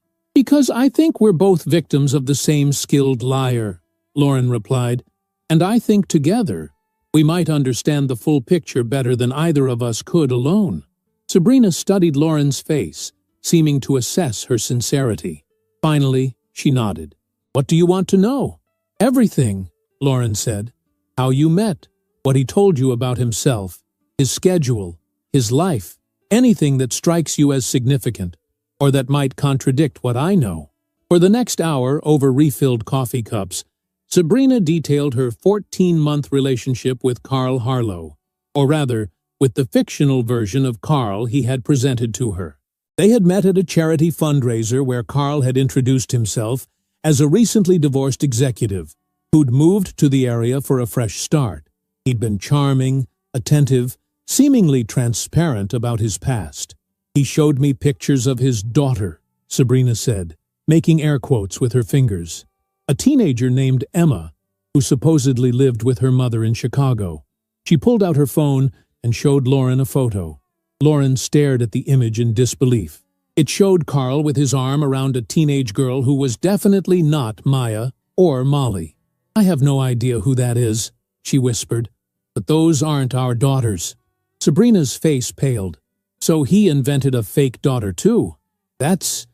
Because I think we're both victims of the same skilled liar, Lauren replied, and I think together we might understand the full picture better than either of us could alone. Sabrina studied Lauren's face, seeming to assess her sincerity. Finally, she nodded. What do you want to know? Everything, Lauren said. How you met, what he told you about himself, his schedule, his life, anything that strikes you as significant, or that might contradict what I know. For the next hour, over refilled coffee cups, Sabrina detailed her 14-month relationship with Carl Harlow, or rather, with the fictional version of Carl he had presented to her. They had met at a charity fundraiser where Carl had introduced himself as a recently divorced executive who'd moved to the area for a fresh start. He'd been charming, attentive, seemingly transparent about his past. He showed me pictures of his daughter, Sabrina said, making air quotes with her fingers. A teenager named Emma, who supposedly lived with her mother in Chicago. She pulled out her phone and showed Lauren a photo. Lauren stared at the image in disbelief. It showed Carl with his arm around a teenage girl who was definitely not Maya or Molly. I have no idea who that is, she whispered, but those aren't our daughters. Sabrina's face paled. So he invented a fake daughter too. That's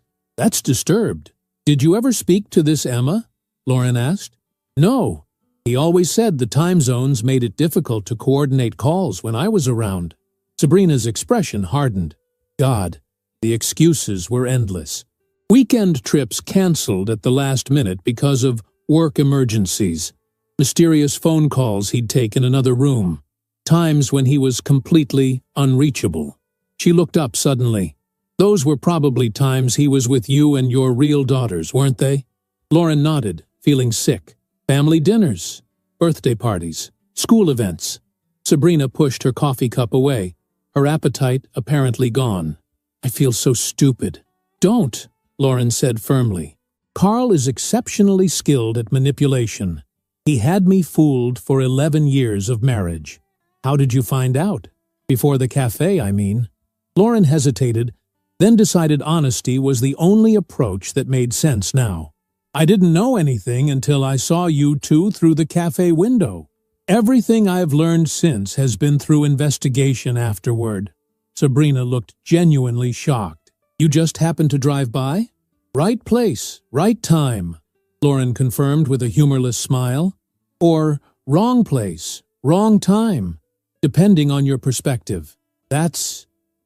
disturbed. Did you ever speak to this Emma? Lauren asked. No. He always said the time zones made it difficult to coordinate calls when I was around. Sabrina's expression hardened. God, the excuses were endless. Weekend trips canceled at the last minute because of work emergencies. Mysterious phone calls he'd take in another room. Times when he was completely unreachable. She looked up suddenly. Those were probably times he was with you and your real daughters, weren't they? Lauren nodded, feeling sick. Family dinners, birthday parties, school events. Sabrina pushed her coffee cup away, her appetite apparently gone. I feel so stupid. Don't, Lauren said firmly. Carl is exceptionally skilled at manipulation. He had me fooled for 11 years of marriage. How did you find out? Before the cafe, I mean. Lauren hesitated, then decided honesty was the only approach that made sense now. I didn't know anything until I saw you two through the cafe window. Everything I've learned since has been through investigation afterward. Sabrina looked genuinely shocked. You just happened to drive by? Right place, right time, Lauren confirmed with a humorless smile. Or wrong place, wrong time, depending on your perspective.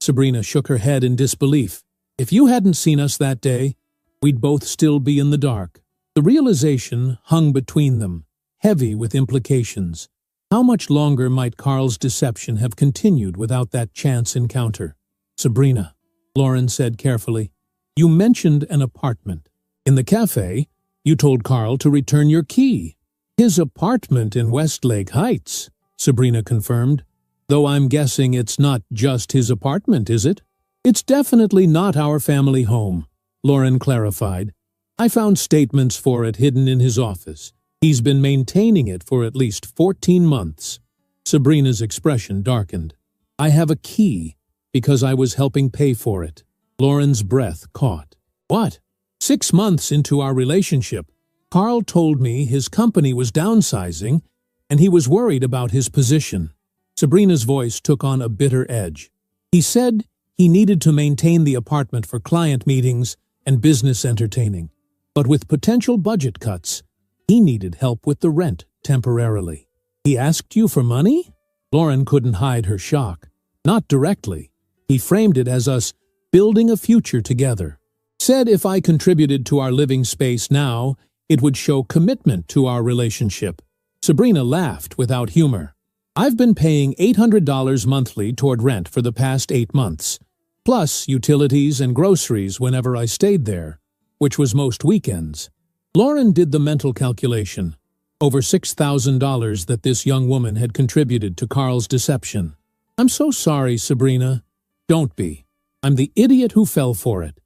Sabrina shook her head in disbelief. If you hadn't seen us that day, we'd both still be in the dark. The realization hung between them, heavy with implications. How much longer might Carl's deception have continued without that chance encounter? Sabrina, Lauren said carefully, you mentioned an apartment. In the cafe, you told Carl to return your key. His apartment in Westlake Heights, Sabrina confirmed. Though I'm guessing it's not just his apartment, is it? It's definitely not our family home, Lauren clarified. I found statements for it hidden in his office. He's been maintaining it for at least 14 months. Sabrina's expression darkened. I have a key because I was helping pay for it. Lauren's breath caught. What? 6 months into our relationship, Carl told me his company was downsizing and he was worried about his position. Sabrina's voice took on a bitter edge. He said he needed to maintain the apartment for client meetings and business entertaining. But with potential budget cuts, he needed help with the rent temporarily. He asked you for money? Lauren couldn't hide her shock. Not directly. He framed it as us building a future together. Said if I contributed to our living space now, it would show commitment to our relationship. Sabrina laughed without humor. I've been paying $800 monthly toward rent for the past 8 months, plus utilities and groceries whenever I stayed there, which was most weekends. Lauren did the mental calculation. Over $6,000 that this young woman had contributed to Carl's deception. I'm so sorry, Sabrina. Don't be. I'm the idiot who fell for it.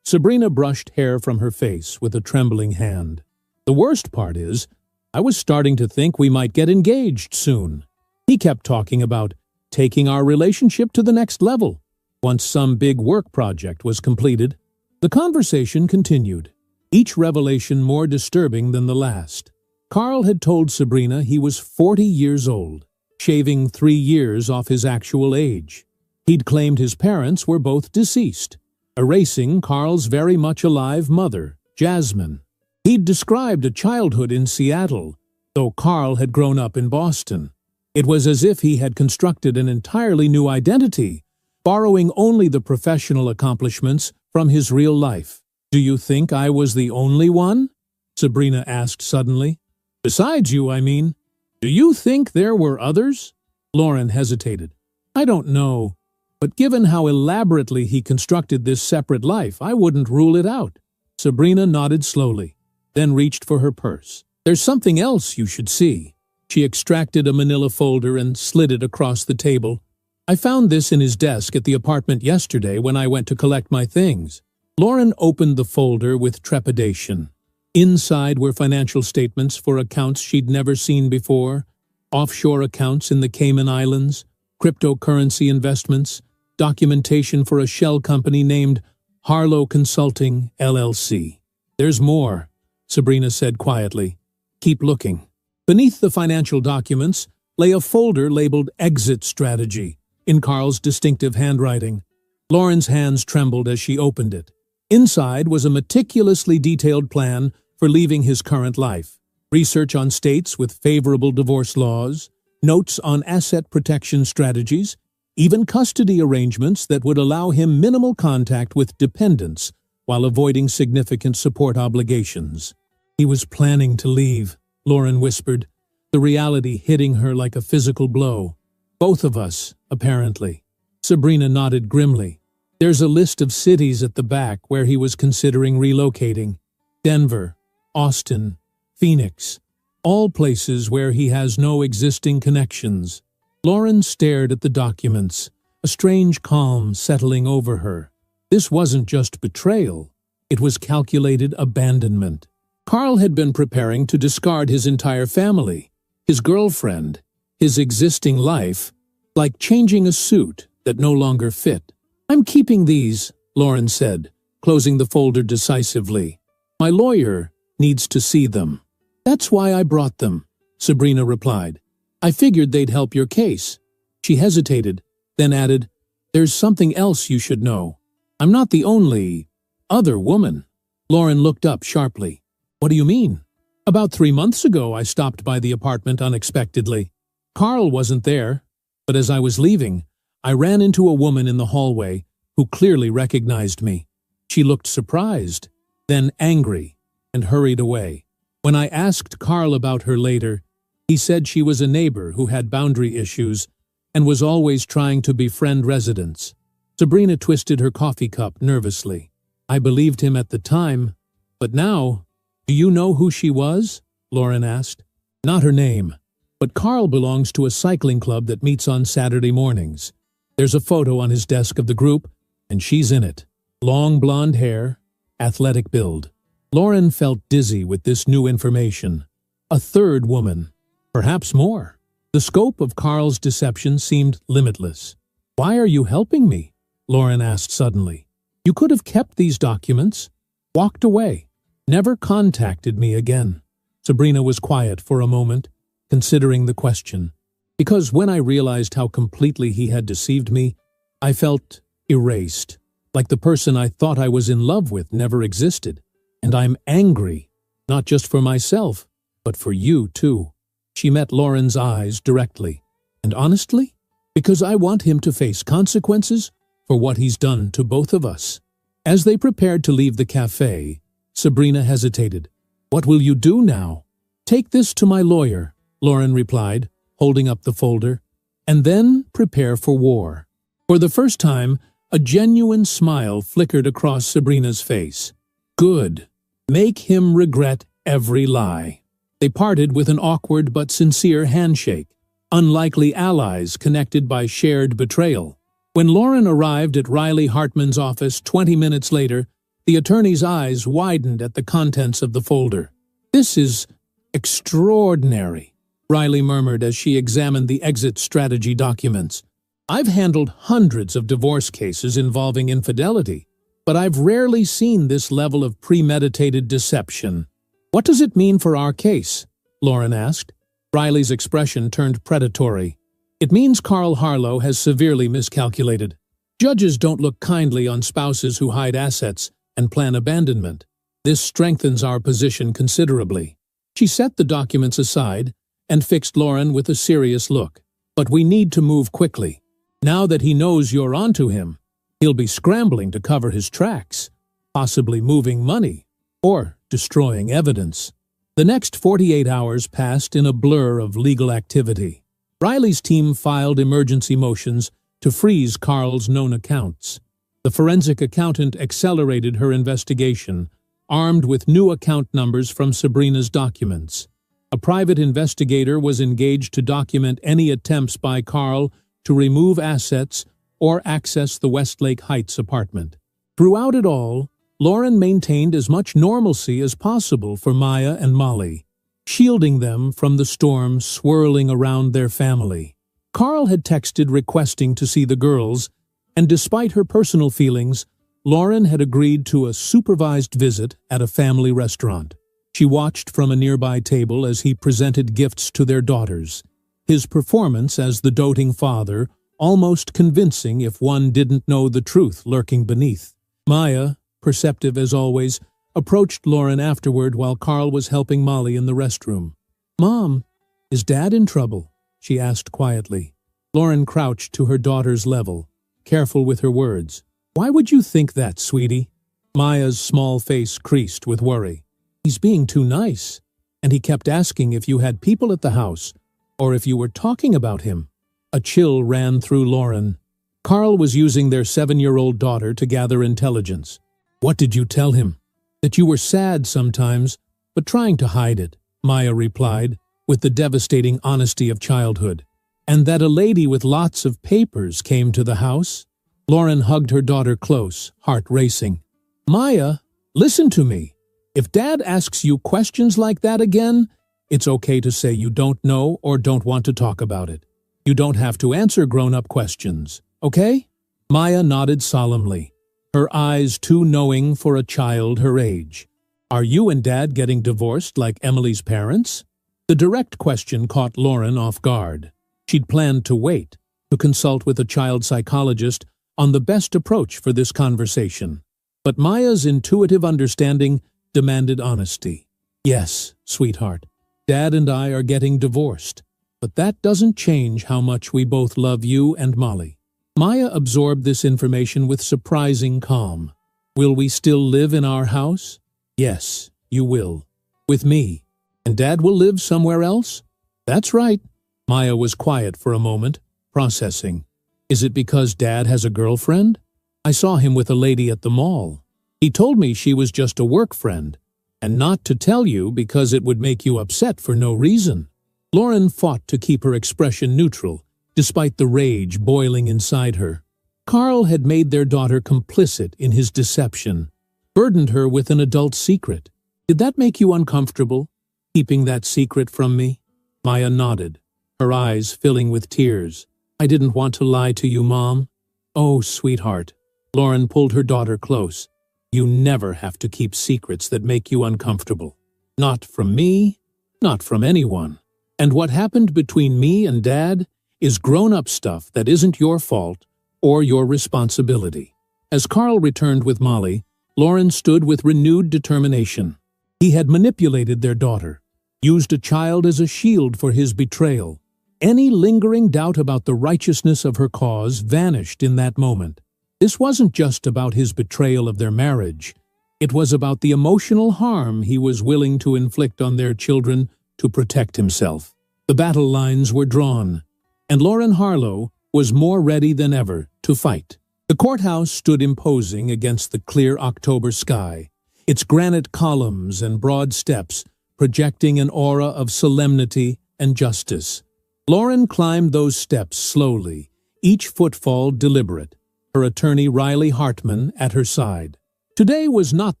Sabrina brushed hair from her face with a trembling hand. The worst part is, I was starting to think we might get engaged soon. He kept talking about taking our relationship to the next level once some big work project was completed. The conversation continued, each revelation more disturbing than the last. Carl had told Sabrina he was 40 years old, shaving 3 years off his actual age. He'd claimed his parents were both deceased, erasing Carl's very much alive mother, Jasmine. He'd described a childhood in Seattle, though Carl had grown up in Boston. It was as if he had constructed an entirely new identity, borrowing only the professional accomplishments from his real life. "Do you think I was the only one?" Sabrina asked suddenly. "Besides you, I mean. Do you think there were others?" Lauren hesitated. "I don't know, but given how elaborately he constructed this separate life, I wouldn't rule it out." Sabrina nodded slowly, then reached for her purse. "There's something else you should see." She extracted a manila folder and slid it across the table. "I found this in his desk at the apartment yesterday when I went to collect my things." Lauren opened the folder with trepidation. Inside were financial statements for accounts she'd never seen before, offshore accounts in the Cayman Islands, cryptocurrency investments, documentation for a shell company named Harlow Consulting, LLC. "There's more," Sabrina said quietly. "Keep looking." Beneath the financial documents lay a folder labeled Exit Strategy, in Carl's distinctive handwriting. Lauren's hands trembled as she opened it. Inside was a meticulously detailed plan for leaving his current life, research on states with favorable divorce laws, notes on asset protection strategies, even custody arrangements that would allow him minimal contact with dependents while avoiding significant support obligations. "He was planning to leave," Lauren whispered, the reality hitting her like a physical blow. "Both of us, apparently." Sabrina nodded grimly. "There's a list of cities at the back where he was considering relocating. Denver, Austin, Phoenix, all places where he has no existing connections." Lauren stared at the documents, a strange calm settling over her. This wasn't just betrayal, it was calculated abandonment. Carl had been preparing to discard his entire family, his girlfriend, his existing life, like changing a suit that no longer fit. "I'm keeping these," Lauren said, closing the folder decisively. "My lawyer needs to see them." "That's why I brought them," Sabrina replied. "I figured they'd help your case." She hesitated, then added, "There's something else you should know. I'm not the only other woman." Lauren looked up sharply. "What do you mean?" "About 3 months ago, I stopped by the apartment unexpectedly. Carl wasn't there, but as I was leaving, I ran into a woman in the hallway who clearly recognized me. She looked surprised, then angry, and hurried away. When I asked Carl about her later, he said she was a neighbor who had boundary issues and was always trying to befriend residents." Sabrina twisted her coffee cup nervously. "I believed him at the time, but now, do you know who she was?" Lauren asked. "Not her name, but Carl belongs to a cycling club that meets on Saturday mornings. There's a photo on his desk of the group, and she's in it. Long blonde hair, athletic build." Lauren felt dizzy with this new information. A third woman, perhaps more. The scope of Carl's deception seemed limitless. "Why are you helping me?" Lauren asked suddenly. "You could have kept these documents, walked away, never contacted me again." Sabrina was quiet for a moment, considering the question. "Because when I realized how completely he had deceived me, I felt erased, like the person I thought I was in love with never existed. And I'm angry, not just for myself, but for you too." She met Lauren's eyes directly. "And honestly, because I want him to face consequences for what he's done to both of us." As they prepared to leave the cafe, Sabrina hesitated. "What will you do now?" "Take this to my lawyer," Lauren replied, holding up the folder, "and then prepare for war." For the first time, a genuine smile flickered across Sabrina's face. "Good. Make him regret every lie." They parted with an awkward but sincere handshake, unlikely allies connected by shared betrayal. When Lauren arrived at Riley Hartman's office 20 minutes later, the attorney's eyes widened at the contents of the folder. "This is extraordinary," Riley murmured as she examined the exit strategy documents. "I've handled hundreds of divorce cases involving infidelity, but I've rarely seen this level of premeditated deception. What does it mean for our case? Lauren asked. Riley's expression turned predatory. It means Carl Harlow has severely miscalculated. Judges don't look kindly on spouses who hide assets and plan abandonment. This strengthens our position considerably. She set the documents aside and fixed Lauren with a serious look. But we need to move quickly. Now that he knows you're onto him, he'll be scrambling to cover his tracks, possibly moving money or destroying evidence. The next 48 hours passed in a blur of legal activity. Riley's team filed emergency motions to freeze Carl's known accounts. The forensic accountant accelerated her investigation, armed with new account numbers from Sabrina's documents. A private investigator was engaged to document any attempts by Carl to remove assets or access the Westlake Heights apartment. Throughout it all, Lauren maintained as much normalcy as possible for Maya and Molly, shielding them from the storm swirling around their family. Carl had texted requesting to see the girls, and despite her personal feelings, Lauren had agreed to a supervised visit at a family restaurant. She watched from a nearby table as he presented gifts to their daughters, his performance as the doting father almost convincing if one didn't know the truth lurking beneath. Maya, perceptive as always, approached Lauren afterward while Carl was helping Molly in the restroom. "Mom, is Dad in trouble?" she asked quietly. Lauren crouched to her daughter's level, careful with her words. "Why would you think that, sweetie?" Maya's small face creased with worry. "He's being too nice, and he kept asking if you had people at the house, or if you were talking about him." A chill ran through Lauren. Carl was using their 7-year-old daughter to gather intelligence. "What did you tell him?" "That you were sad sometimes, but trying to hide it," Maya replied, with the devastating honesty of childhood. "And that a lady with lots of papers came to the house?" Lauren hugged her daughter close, heart racing. "Maya, listen to me. If Dad asks you questions like that again, it's okay to say you don't know or don't want to talk about it. You don't have to answer grown-up questions, okay?" Maya nodded solemnly, her eyes too knowing for a child her age. "Are you and Dad getting divorced like Emily's parents?" The direct question caught Lauren off guard. She'd planned to wait, to consult with a child psychologist on the best approach for this conversation. But Maya's intuitive understanding demanded honesty. "Yes, sweetheart, Dad and I are getting divorced, but that doesn't change how much we both love you and Molly." Maya absorbed this information with surprising calm. "Will we still live in our house?" "Yes, you will. With me. And Dad will live somewhere else?" "That's right." Maya was quiet for a moment, processing. "Is it because Dad has a girlfriend? I saw him with a lady at the mall. He told me she was just a work friend, and not to tell you because it would make you upset for no reason." Lauren fought to keep her expression neutral, despite the rage boiling inside her. Carl had made their daughter complicit in his deception, burdened her with an adult secret. "Did that make you uncomfortable, keeping that secret from me?" Maya nodded, her eyes filling with tears. "I didn't want to lie to you, Mom." "Oh, sweetheart." Lauren pulled her daughter close. "You never have to keep secrets that make you uncomfortable. Not from me, not from anyone. And what happened between me and Dad is grown-up stuff that isn't your fault or your responsibility." As Carl returned with Molly, Lauren stood with renewed determination. He had manipulated their daughter, used a child as a shield for his betrayal. Any lingering doubt about the righteousness of her cause vanished in that moment. This wasn't just about his betrayal of their marriage. It was about the emotional harm he was willing to inflict on their children to protect himself. The battle lines were drawn, and Lauren Harlow was more ready than ever to fight. The courthouse stood imposing against the clear October sky, its granite columns and broad steps projecting an aura of solemnity and justice. Lauren climbed those steps slowly, each footfall deliberate, her attorney Riley Hartman at her side. Today was not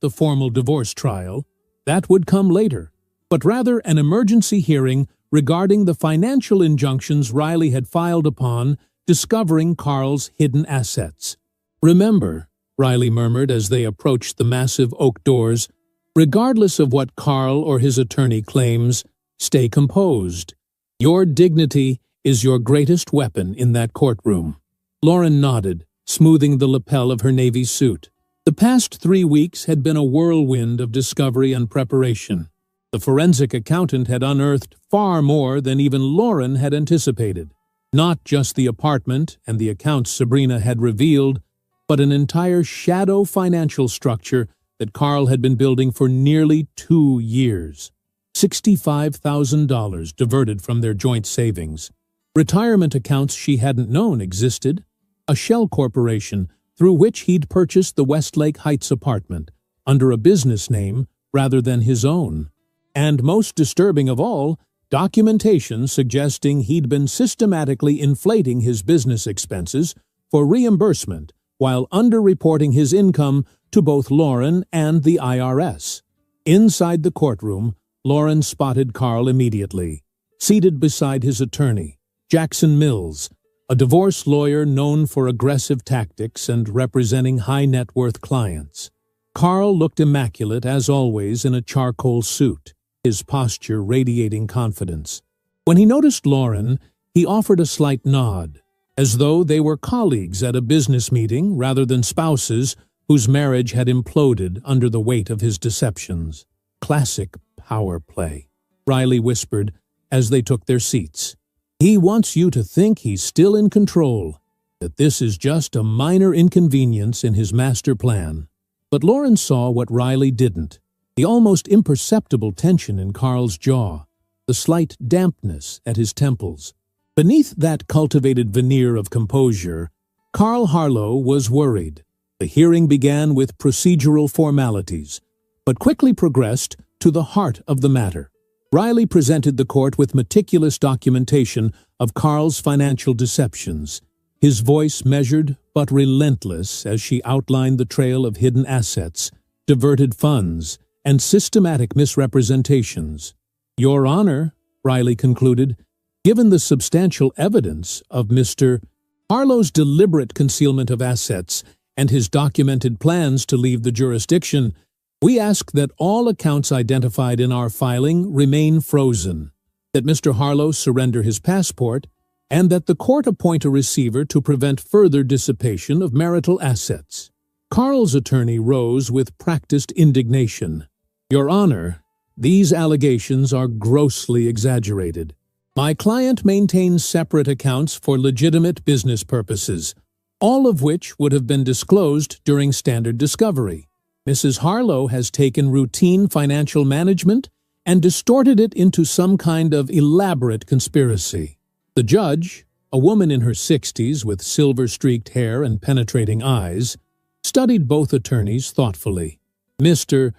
the formal divorce trial, that would come later, but rather an emergency hearing regarding the financial injunctions Riley had filed upon discovering Carl's hidden assets. "Remember," Riley murmured as they approached the massive oak doors. "Regardless of what Carl or his attorney claims, stay composed. Your dignity is your greatest weapon in that courtroom." Lauren nodded, smoothing the lapel of her navy suit. The past 3 weeks had been a whirlwind of discovery and preparation. The forensic accountant had unearthed far more than even Lauren had anticipated. Not just the apartment and the accounts Sabrina had revealed, but an entire shadow financial structure that Carl had been building for nearly 2 years. $65,000 diverted from their joint savings. Retirement accounts she hadn't known existed. A shell corporation through which he'd purchased the Westlake Heights apartment under a business name rather than his own. And most disturbing of all, documentation suggesting he'd been systematically inflating his business expenses for reimbursement while underreporting his income to both Lauren and the IRS. Inside the courtroom, Lauren spotted Carl immediately, seated beside his attorney, Jackson Mills, a divorce lawyer known for aggressive tactics and representing high-net-worth clients. Carl looked immaculate, as always, in a charcoal suit, his posture radiating confidence. When he noticed Lauren, he offered a slight nod, as though they were colleagues at a business meeting rather than spouses whose marriage had imploded under the weight of his deceptions. "Classic power play," Riley whispered as they took their seats. "He wants you to think he's still in control, that this is just a minor inconvenience in his master plan." But Lauren saw what Riley didn't: the almost imperceptible tension in Carl's jaw, the slight dampness at his temples. Beneath that cultivated veneer of composure, Carl Harlow was worried. The hearing began with procedural formalities, but quickly progressed to the heart of the matter. Riley presented the court with meticulous documentation of Carl's financial deceptions, his voice measured but relentless as she outlined the trail of hidden assets, diverted funds, and systematic misrepresentations. "Your Honor," Riley concluded, "given the substantial evidence of Mr. Harlow's deliberate concealment of assets and his documented plans to leave the jurisdiction, we ask that all accounts identified in our filing remain frozen, that Mr. Harlow surrender his passport, and that the court appoint a receiver to prevent further dissipation of marital assets." Carl's attorney rose with practiced indignation. "Your Honor, these allegations are grossly exaggerated. My client maintains separate accounts for legitimate business purposes, all of which would have been disclosed during standard discovery. Mrs. Harlow has taken routine financial management and distorted it into some kind of elaborate conspiracy." The judge, a woman in her 60s with silver-streaked hair and penetrating eyes, studied both attorneys thoughtfully. "Mr.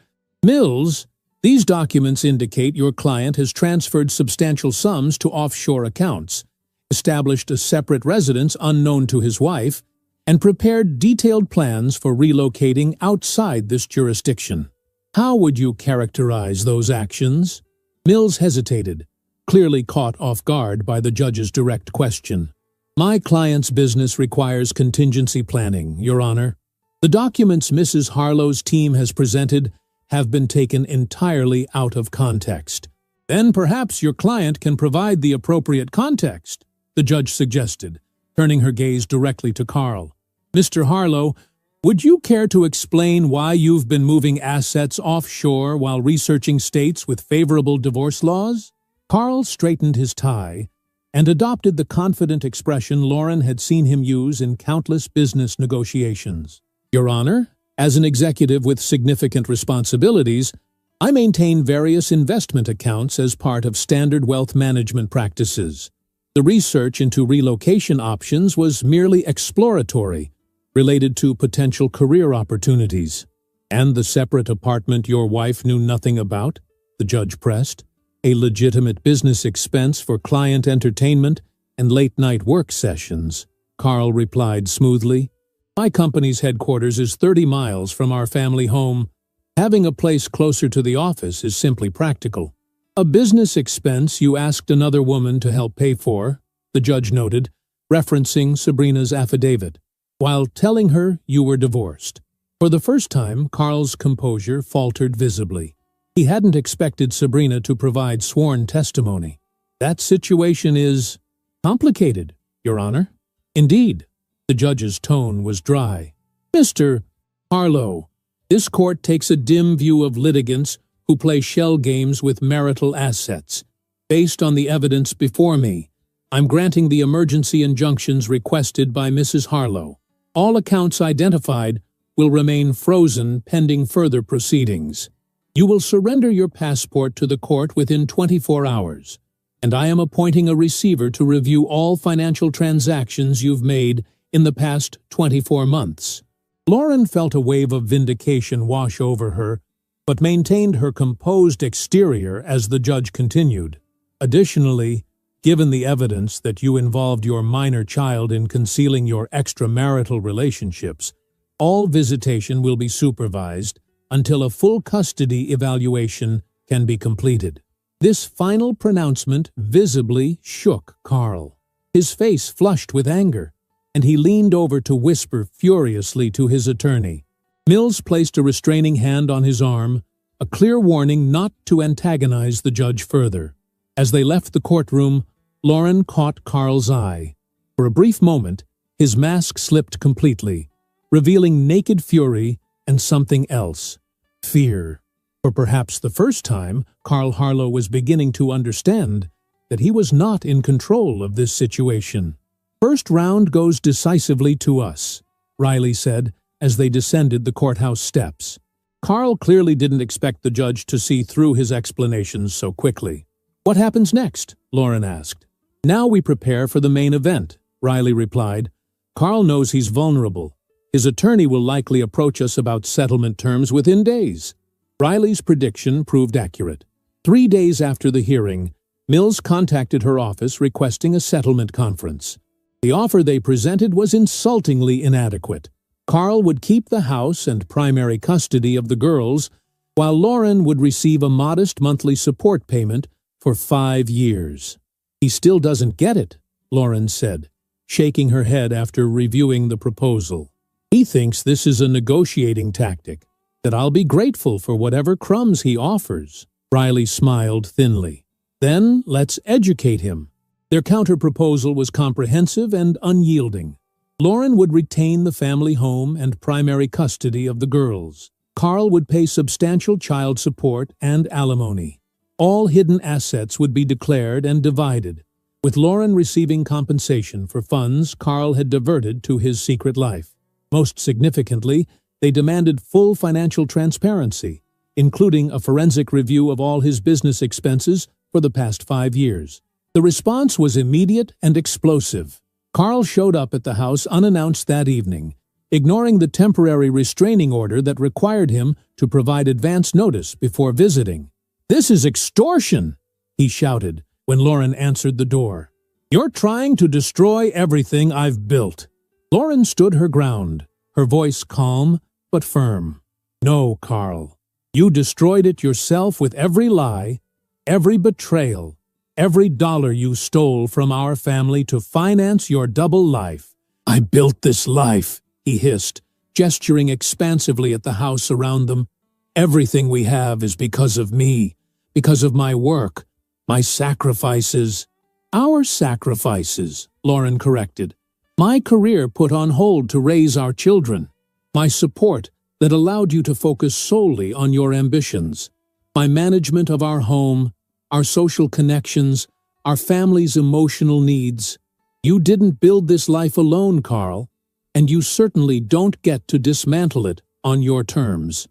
Mills, these documents indicate your client has transferred substantial sums to offshore accounts, established a separate residence unknown to his wife, and prepared detailed plans for relocating outside this jurisdiction. How would you characterize those actions?" Mills hesitated, clearly caught off guard by the judge's direct question. "My client's business requires contingency planning, Your Honor. The documents Mrs. Harlow's team has presented have been taken entirely out of context." "Then perhaps your client can provide the appropriate context," the judge suggested, turning her gaze directly to Carl. "Mr. Harlow, would you care to explain why you've been moving assets offshore while researching states with favorable divorce laws?" Carl straightened his tie and adopted the confident expression Lauren had seen him use in countless business negotiations. "Your Honor, as an executive with significant responsibilities, I maintain various investment accounts as part of standard wealth management practices. The research into relocation options was merely exploratory, related to potential career opportunities." "And the separate apartment your wife knew nothing about?" the judge pressed. "A legitimate business expense for client entertainment and late-night work sessions," Carl replied smoothly. "My company's headquarters is 30 miles from our family home. Having a place closer to the office is simply practical." "A business expense you asked another woman to help pay for," the judge noted, referencing Sabrina's affidavit, "while telling her you were divorced." For the first time, Carl's composure faltered visibly. He hadn't expected Sabrina to provide sworn testimony. That situation is complicated, Your Honor. Indeed. The judge's tone was dry. Mr. Harlow, this court takes a dim view of litigants who play shell games with marital assets. Based on the evidence before me, I'm granting the emergency injunctions requested by Mrs. Harlow. All accounts identified will remain frozen pending further proceedings. You will surrender your passport to the court within 24 hours, and I am appointing a receiver to review all financial transactions you've made in the past 24 months. Lauren felt a wave of vindication wash over her, but maintained her composed exterior as the judge continued. Additionally, given the evidence that you involved your minor child in concealing your extramarital relationships, all visitation will be supervised until a full custody evaluation can be completed. This final pronouncement visibly shook Carl. His face flushed with anger, and he leaned over to whisper furiously to his attorney. Mills placed a restraining hand on his arm, a clear warning not to antagonize the judge further. As they left the courtroom, Lauren caught Carl's eye. For a brief moment, his mask slipped completely, revealing naked fury and something else, fear. For perhaps the first time, Carl Harlow was beginning to understand that he was not in control of this situation. First round goes decisively to us, Riley said as they descended the courthouse steps. Carl clearly didn't expect the judge to see through his explanations so quickly. What happens next? Lauren asked. Now we prepare for the main event, Riley replied. Carl knows he's vulnerable. His attorney will likely approach us about settlement terms within days. Riley's prediction proved accurate. 3 days after the hearing, Mills contacted her office requesting a settlement conference. The offer they presented was insultingly inadequate. Carl would keep the house and primary custody of the girls, while Lauren would receive a modest monthly support payment for 5 years. He still doesn't get it, Lauren said, shaking her head after reviewing the proposal. He thinks this is a negotiating tactic, that I'll be grateful for whatever crumbs he offers. Riley smiled thinly. Then let's educate him. Their counter-proposal was comprehensive and unyielding. Lauren would retain the family home and primary custody of the girls. Carl would pay substantial child support and alimony. All hidden assets would be declared and divided, with Lauren receiving compensation for funds Carl had diverted to his secret life. Most significantly, they demanded full financial transparency, including a forensic review of all his business expenses for the past 5 years. The response was immediate and explosive. Carl showed up at the house unannounced that evening, ignoring the temporary restraining order that required him to provide advance notice before visiting. "This is extortion!" he shouted when Lauren answered the door. "You're trying to destroy everything I've built." Lauren stood her ground, her voice calm but firm. "No, Carl. You destroyed it yourself with every lie, every betrayal, every dollar you stole from our family to finance your double life." "I built this life," he hissed, gesturing expansively at the house around them. "Everything we have is because of me, because of my work, my sacrifices." "Our sacrifices," Lauren corrected. "My career put on hold to raise our children. My support that allowed you to focus solely on your ambitions. My management of our home, our social connections, our family's emotional needs. You didn't build this life alone, Carl, and you certainly don't get to dismantle it on your terms."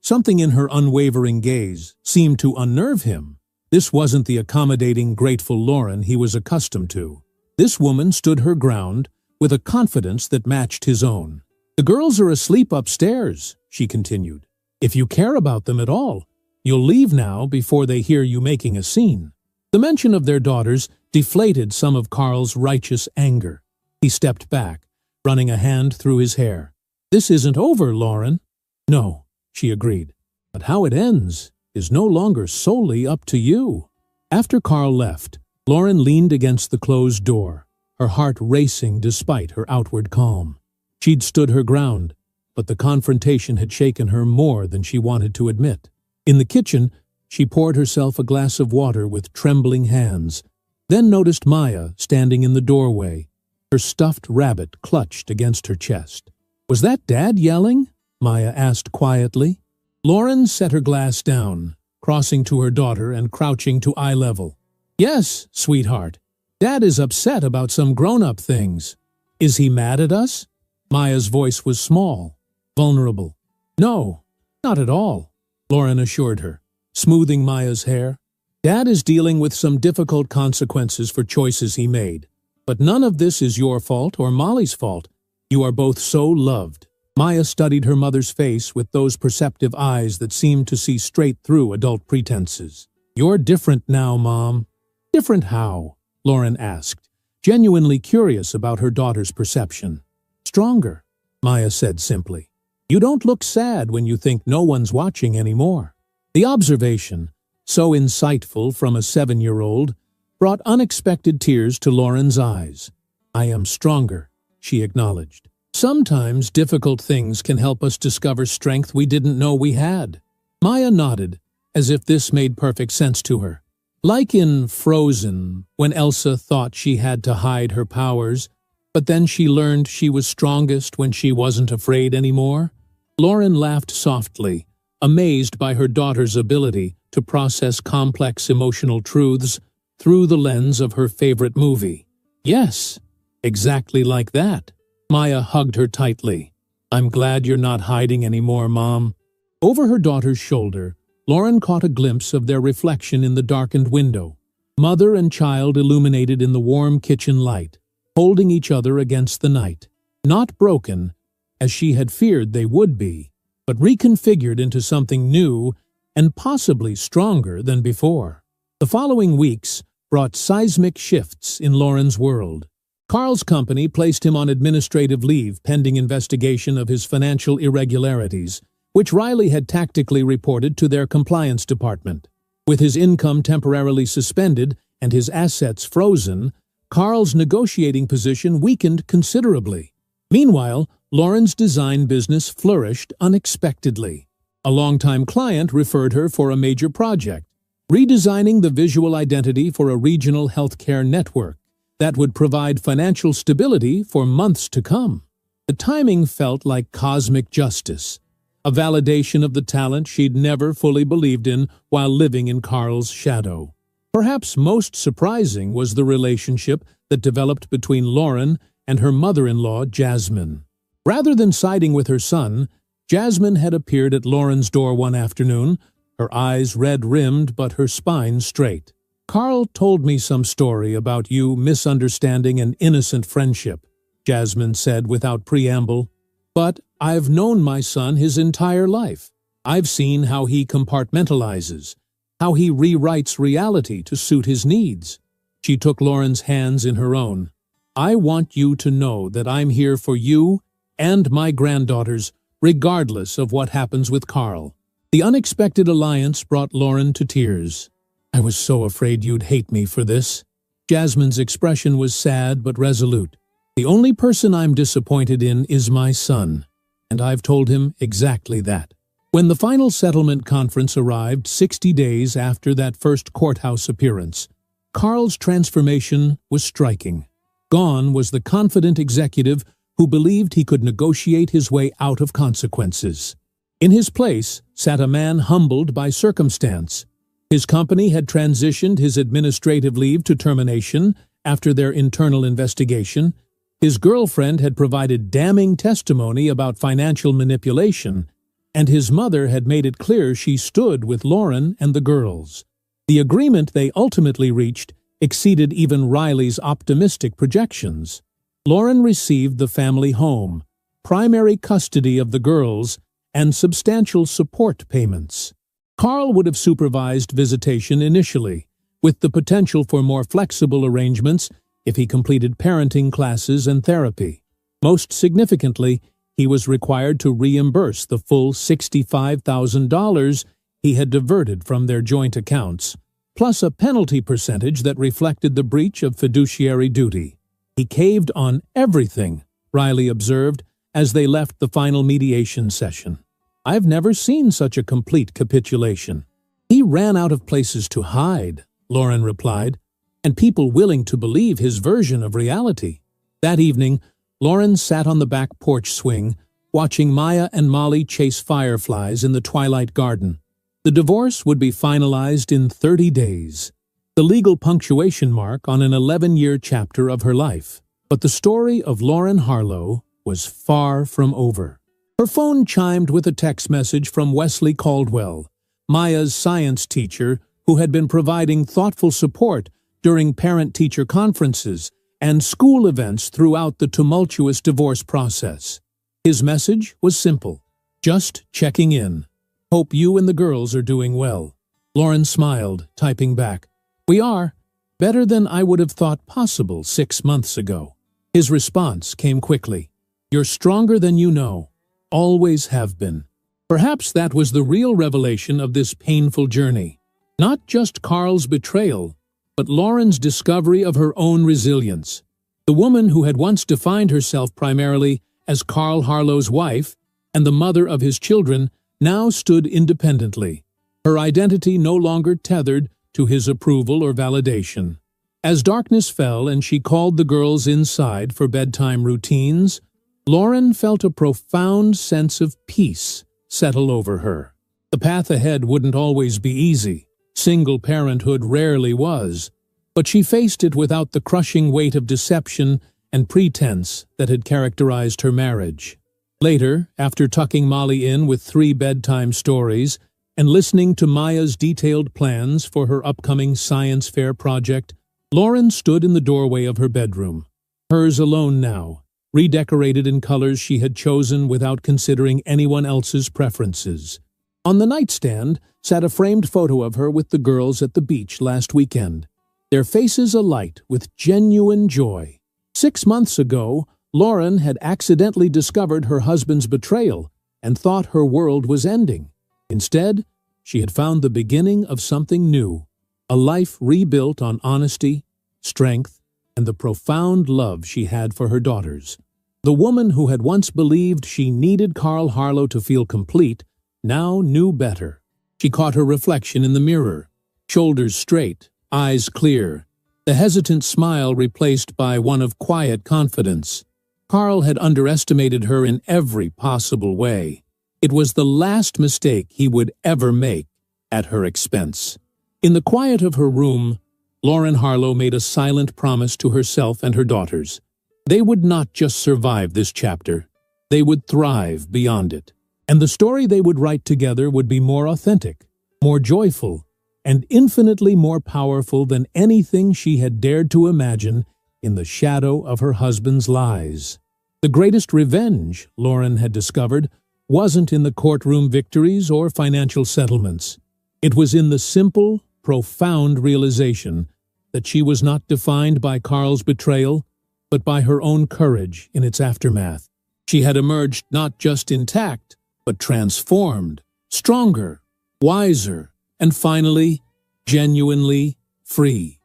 Something in her unwavering gaze seemed to unnerve him. This wasn't the accommodating, grateful Lauren he was accustomed to. This woman stood her ground with a confidence that matched his own. "The girls are asleep upstairs," she continued. "If you care about them at all, you'll leave now before they hear you making a scene." The mention of their daughters deflated some of Carl's righteous anger. He stepped back, running a hand through his hair. "This isn't over, Lauren." "No," she agreed. "But how it ends is no longer solely up to you." After Carl left, Lauren leaned against the closed door, her heart racing despite her outward calm. She'd stood her ground, but the confrontation had shaken her more than she wanted to admit. In the kitchen, she poured herself a glass of water with trembling hands, then noticed Maya standing in the doorway, her stuffed rabbit clutched against her chest. "Was that Dad yelling?" Maya asked quietly. Lauren set her glass down, crossing to her daughter and crouching to eye level. "Yes, sweetheart. Dad is upset about some grown-up things. Is he mad at us?" Maya's voice was small, vulnerable. "No, not at all," Lauren assured her, smoothing Maya's hair. "Dad is dealing with some difficult consequences for choices he made. But none of this is your fault or Molly's fault. You are both so loved." Maya studied her mother's face with those perceptive eyes that seemed to see straight through adult pretenses. "You're different now, Mom." "Different how?" Lauren asked, genuinely curious about her daughter's perception. "Stronger," Maya said simply. "You don't look sad when you think no one's watching anymore." The observation, so insightful from a 7-year-old, brought unexpected tears to Lauren's eyes. "I am stronger," she acknowledged. "Sometimes difficult things can help us discover strength we didn't know we had." Maya nodded, as if this made perfect sense to her. Like in Frozen, when Elsa thought she had to hide her powers, but then she learned she was strongest when she wasn't afraid anymore. Lauren laughed softly, amazed by her daughter's ability to process complex emotional truths through the lens of her favorite movie. "Yes, exactly like that." Maya hugged her tightly. "I'm glad you're not hiding anymore, Mom." Over her daughter's shoulder, Lauren caught a glimpse of their reflection in the darkened window, mother and child illuminated in the warm kitchen light, holding each other against the night. Not broken, as she had feared they would be, but reconfigured into something new and possibly stronger than before. The following weeks brought seismic shifts in Lauren's world. Carl's company placed him on administrative leave pending investigation of his financial irregularities, which Riley had tactically reported to their compliance department. With his income temporarily suspended and his assets frozen, Carl's negotiating position weakened considerably. Meanwhile, Lauren's design business flourished unexpectedly. A longtime client referred her for a major project, redesigning the visual identity for a regional healthcare network that would provide financial stability for months to come. The timing felt like cosmic justice, a validation of the talent she'd never fully believed in while living in Carl's shadow. Perhaps most surprising was the relationship that developed between Lauren and her mother-in-law, Jasmine. Rather than siding with her son, Jasmine had appeared at Lauren's door one afternoon, her eyes red-rimmed but her spine straight. "Carl told me some story about you misunderstanding an innocent friendship," Jasmine said without preamble. "But I've known my son his entire life. I've seen how he compartmentalizes, how he rewrites reality to suit his needs." She took Lauren's hands in her own. "I want you to know that I'm here for you and my granddaughters, regardless of what happens with Carl." The unexpected alliance brought Lauren to tears. "I was so afraid you'd hate me for this." Jasmine's expression was sad but resolute. "The only person I'm disappointed in is my son, and I've told him exactly that." When the final settlement conference arrived 60 days after that first courthouse appearance, Carl's transformation was striking. Gone was the confident executive who believed he could negotiate his way out of consequences. In his place sat a man humbled by circumstance. His company had transitioned his administrative leave to termination after their internal investigation. His girlfriend had provided damning testimony about financial manipulation, and his mother had made it clear she stood with Lauren and the girls. The agreement they ultimately reached exceeded even Riley's optimistic projections. Lauren received the family home, primary custody of the girls, and substantial support payments. Carl would have supervised visitation initially, with the potential for more flexible arrangements if he completed parenting classes and therapy. Most significantly, he was required to reimburse the full $65,000 he had diverted from their joint accounts, plus a penalty percentage that reflected the breach of fiduciary duty. "He caved on everything," Riley observed, as they left the final mediation session. "I've never seen such a complete capitulation." "He ran out of places to hide," Lauren replied, "and people willing to believe his version of reality." That evening, Lauren sat on the back porch swing, watching Maya and Molly chase fireflies in the twilight garden. The divorce would be finalized in 30 days, the legal punctuation mark on an 11-year chapter of her life. But the story of Lauren Harlow was far from over. Her phone chimed with a text message from Wesley Caldwell, Maya's science teacher, who had been providing thoughtful support during parent-teacher conferences and school events throughout the tumultuous divorce process. His message was simple: "Just checking in. Hope you and the girls are doing well." Lauren smiled, typing back, "We are. Better than I would have thought possible 6 months ago." His response came quickly: "You're stronger than you know. Always have been." Perhaps that was the real revelation of this painful journey. Not just Carl's betrayal, but Lauren's discovery of her own resilience. The woman who had once defined herself primarily as Carl Harlow's wife and the mother of his children now stood independently, her identity no longer tethered to his approval or validation. As darkness fell and she called the girls inside for bedtime routines, Lauren felt a profound sense of peace settle over her. The path ahead wouldn't always be easy. Single parenthood rarely was, but she faced it without the crushing weight of deception and pretense that had characterized her marriage. Later, after tucking Molly in with 3 bedtime stories and listening to Maya's detailed plans for her upcoming science fair project, Lauren stood in the doorway of her bedroom, hers alone now, redecorated in colors she had chosen without considering anyone else's preferences. On the nightstand sat a framed photo of her with the girls at the beach last weekend, their faces alight with genuine joy. 6 months ago, Lauren had accidentally discovered her husband's betrayal and thought her world was ending. Instead, she had found the beginning of something new, a life rebuilt on honesty, strength, and the profound love she had for her daughters. The woman who had once believed she needed Carl Harlow to feel complete now knew better. She caught her reflection in the mirror, shoulders straight, eyes clear, the hesitant smile replaced by one of quiet confidence. Carl had underestimated her in every possible way. It was the last mistake he would ever make at her expense. In the quiet of her room, Lauren Harlow made a silent promise to herself and her daughters. They would not just survive this chapter, they would thrive beyond it. And the story they would write together would be more authentic, more joyful, and infinitely more powerful than anything she had dared to imagine in the shadow of her husband's lies. The greatest revenge, Lauren had discovered, wasn't in the courtroom victories or financial settlements. It was in the simple, profound realization that she was not defined by Carl's betrayal, but by her own courage in its aftermath. She had emerged not just intact, but transformed, stronger, wiser, and finally, genuinely free.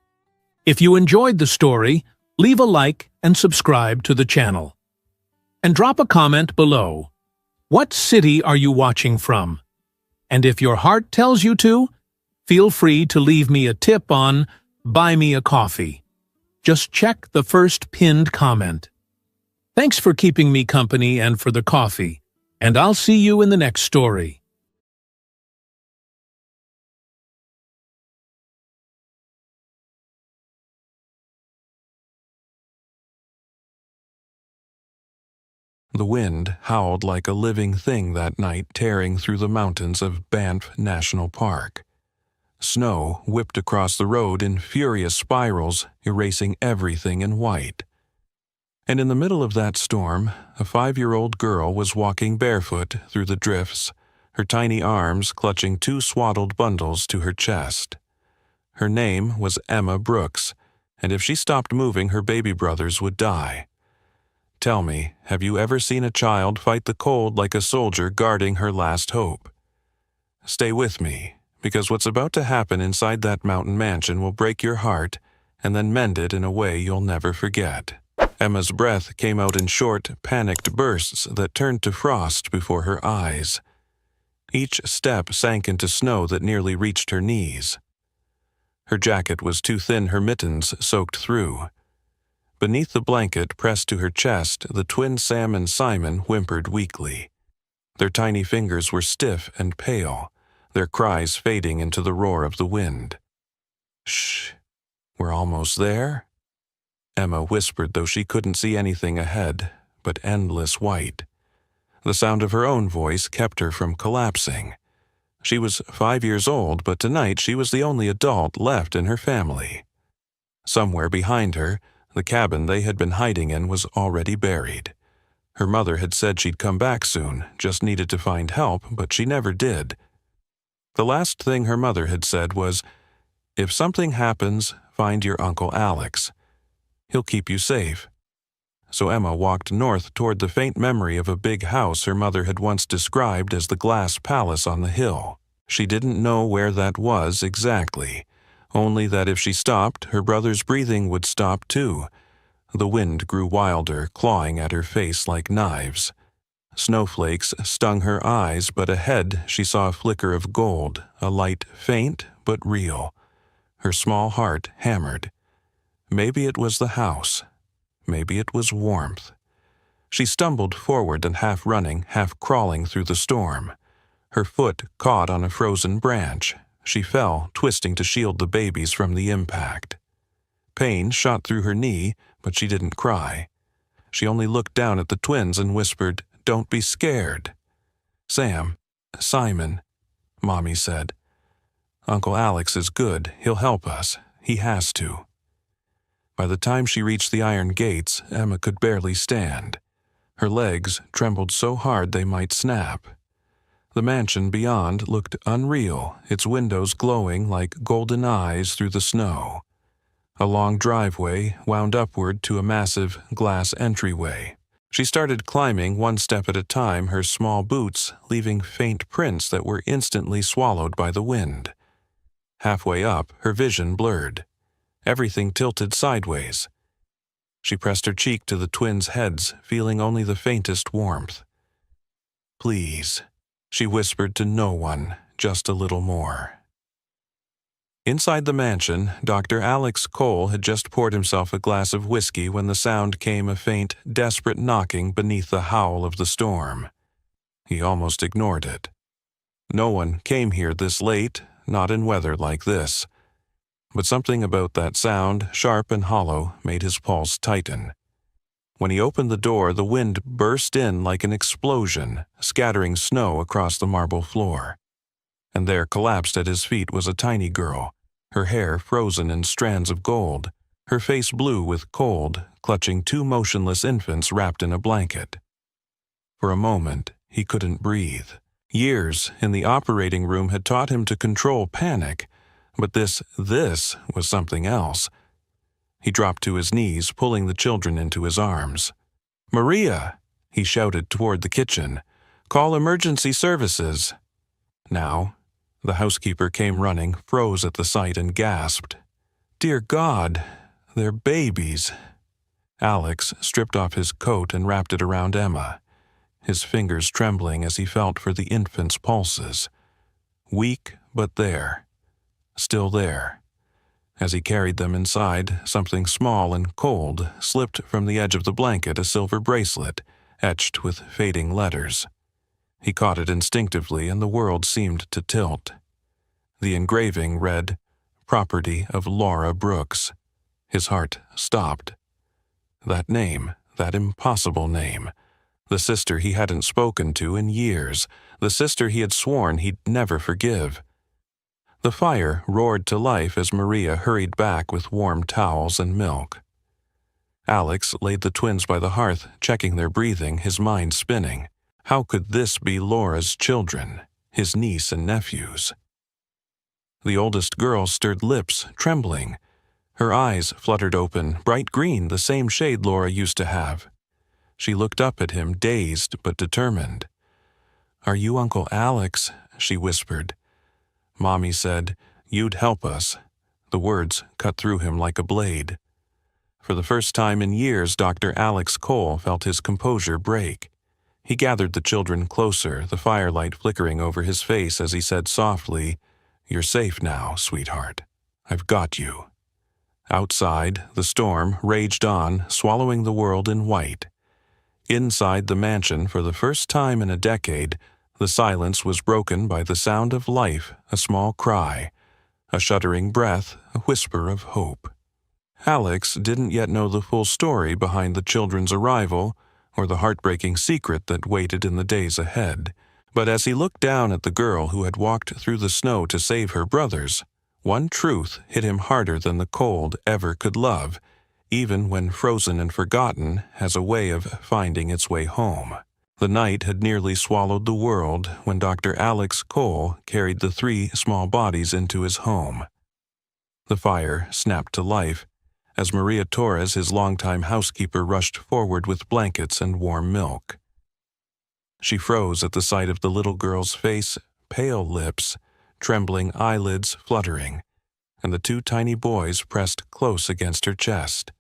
If you enjoyed the story, leave a like and subscribe to the channel. And drop a comment below. What city are you watching from? And if your heart tells you to, feel free to leave me a tip on Buy Me a Coffee. Just check the first pinned comment. Thanks for keeping me company and for the coffee, and I'll see you in the next story. The wind howled like a living thing that night, tearing through the mountains of Banff National Park. Snow whipped across the road in furious spirals, erasing everything in white. And in the middle of that storm, a 5-year-old girl was walking barefoot through the drifts, her tiny arms clutching 2 swaddled bundles to her chest. Her name was Emma Brooks, and if she stopped moving, her baby brothers would die. Tell me, have you ever seen a child fight the cold like a soldier guarding her last hope? Stay with me, because what's about to happen inside that mountain mansion will break your heart and then mend it in a way you'll never forget. Emma's breath came out in short, panicked bursts that turned to frost before her eyes. Each step sank into snow that nearly reached her knees. Her jacket was too thin, her mittens soaked through. Beneath the blanket pressed to her chest, the twins Sam and Simon whimpered weakly. Their tiny fingers were stiff and pale, their cries fading into the roar of the wind. "Shh, we're almost there?" Emma whispered, though she couldn't see anything ahead but endless white. The sound of her own voice kept her from collapsing. She was 5 years old, but tonight she was the only adult left in her family. Somewhere behind her, the cabin they had been hiding in was already buried. Her mother had said she'd come back soon, just needed to find help, but she never did. The last thing her mother had said was, "If something happens, find your Uncle Alex. He'll keep you safe." So Emma walked north toward the faint memory of a big house her mother had once described as the glass palace on the hill. She didn't know where that was exactly, only that if she stopped, her brother's breathing would stop too. The wind grew wilder, clawing at her face like knives. Snowflakes stung her eyes, but ahead she saw a flicker of gold, a light faint but real. Her small heart hammered. Maybe it was the house. Maybe it was warmth. She stumbled forward and half running, half crawling through the storm. Her foot caught on a frozen branch. She fell, twisting to shield the babies from the impact. Pain shot through her knee, but she didn't cry. She only looked down at the twins and whispered, "Don't be scared." "Sam, Simon," Mommy said. "Uncle Alex is good. He'll help us. He has to." By the time she reached the iron gates, Emma could barely stand. Her legs trembled so hard they might snap. The mansion beyond looked unreal, its windows glowing like golden eyes through the snow. A long driveway wound upward to a massive glass entryway. She started climbing one step at a time, her small boots leaving faint prints that were instantly swallowed by the wind. Halfway up, her vision blurred. Everything tilted sideways. She pressed her cheek to the twins' heads, feeling only the faintest warmth. "Please," she whispered to no one, "just a little more." Inside the mansion, Dr. Alex Cole had just poured himself a glass of whiskey when the sound came, a faint, desperate knocking beneath the howl of the storm. He almost ignored it. No one came here this late, not in weather like this. But something about that sound, sharp and hollow, made his pulse tighten. When he opened the door, the wind burst in like an explosion, scattering snow across the marble floor. And there, collapsed at his feet, was a tiny girl, her hair frozen in strands of gold, her face blue with cold, clutching 2 motionless infants wrapped in a blanket. For a moment, he couldn't breathe. Years in the operating room had taught him to control panic, but this was something else. He dropped to his knees, pulling the children into his arms. "Maria!" he shouted toward the kitchen. "Call emergency services." Now, the housekeeper came running, froze at the sight, and gasped. "Dear God, they're babies." Alex stripped off his coat and wrapped it around Emma, his fingers trembling as he felt for the infants' pulses. Weak, but there. Still there. As he carried them inside, something small and cold slipped from the edge of the blanket, a silver bracelet, etched with fading letters. He caught it instinctively, and the world seemed to tilt. The engraving read, "Property of Laura Brooks." His heart stopped. That name, that impossible name. The sister he hadn't spoken to in years, the sister he had sworn he'd never forgive. The fire roared to life as Maria hurried back with warm towels and milk. Alex laid the twins by the hearth, checking their breathing, his mind spinning. How could this be Laura's children, his niece and nephews? The oldest girl stirred lips, trembling. Her eyes fluttered open, bright green, the same shade Laura used to have. She looked up at him, dazed but determined. "Are you Uncle Alex?" she whispered. Mommy said, "You'd help us." The words cut through him like a blade. For the first time in years, Dr. Alex Cole felt his composure break. He gathered the children closer, the firelight flickering over his face as he said softly, "You're safe now, sweetheart. I've got you." Outside, the storm raged on, swallowing the world in white. Inside the mansion, for the first time in a decade, the silence was broken by the sound of life, a small cry, a shuddering breath, a whisper of hope. Alex didn't yet know the full story behind the children's arrival or the heartbreaking secret that waited in the days ahead. But as he looked down at the girl who had walked through the snow to save her brothers, one truth hit him harder than the cold ever could love, even when frozen and forgotten has a way of finding its way home. The night had nearly swallowed the world when Dr. Alex Cole carried the 3 small bodies into his home. The fire snapped to life as Maria Torres, his longtime housekeeper, rushed forward with blankets and warm milk. She froze at the sight of the little girl's face, pale lips, trembling eyelids fluttering, and the 2 tiny boys pressed close against her chest.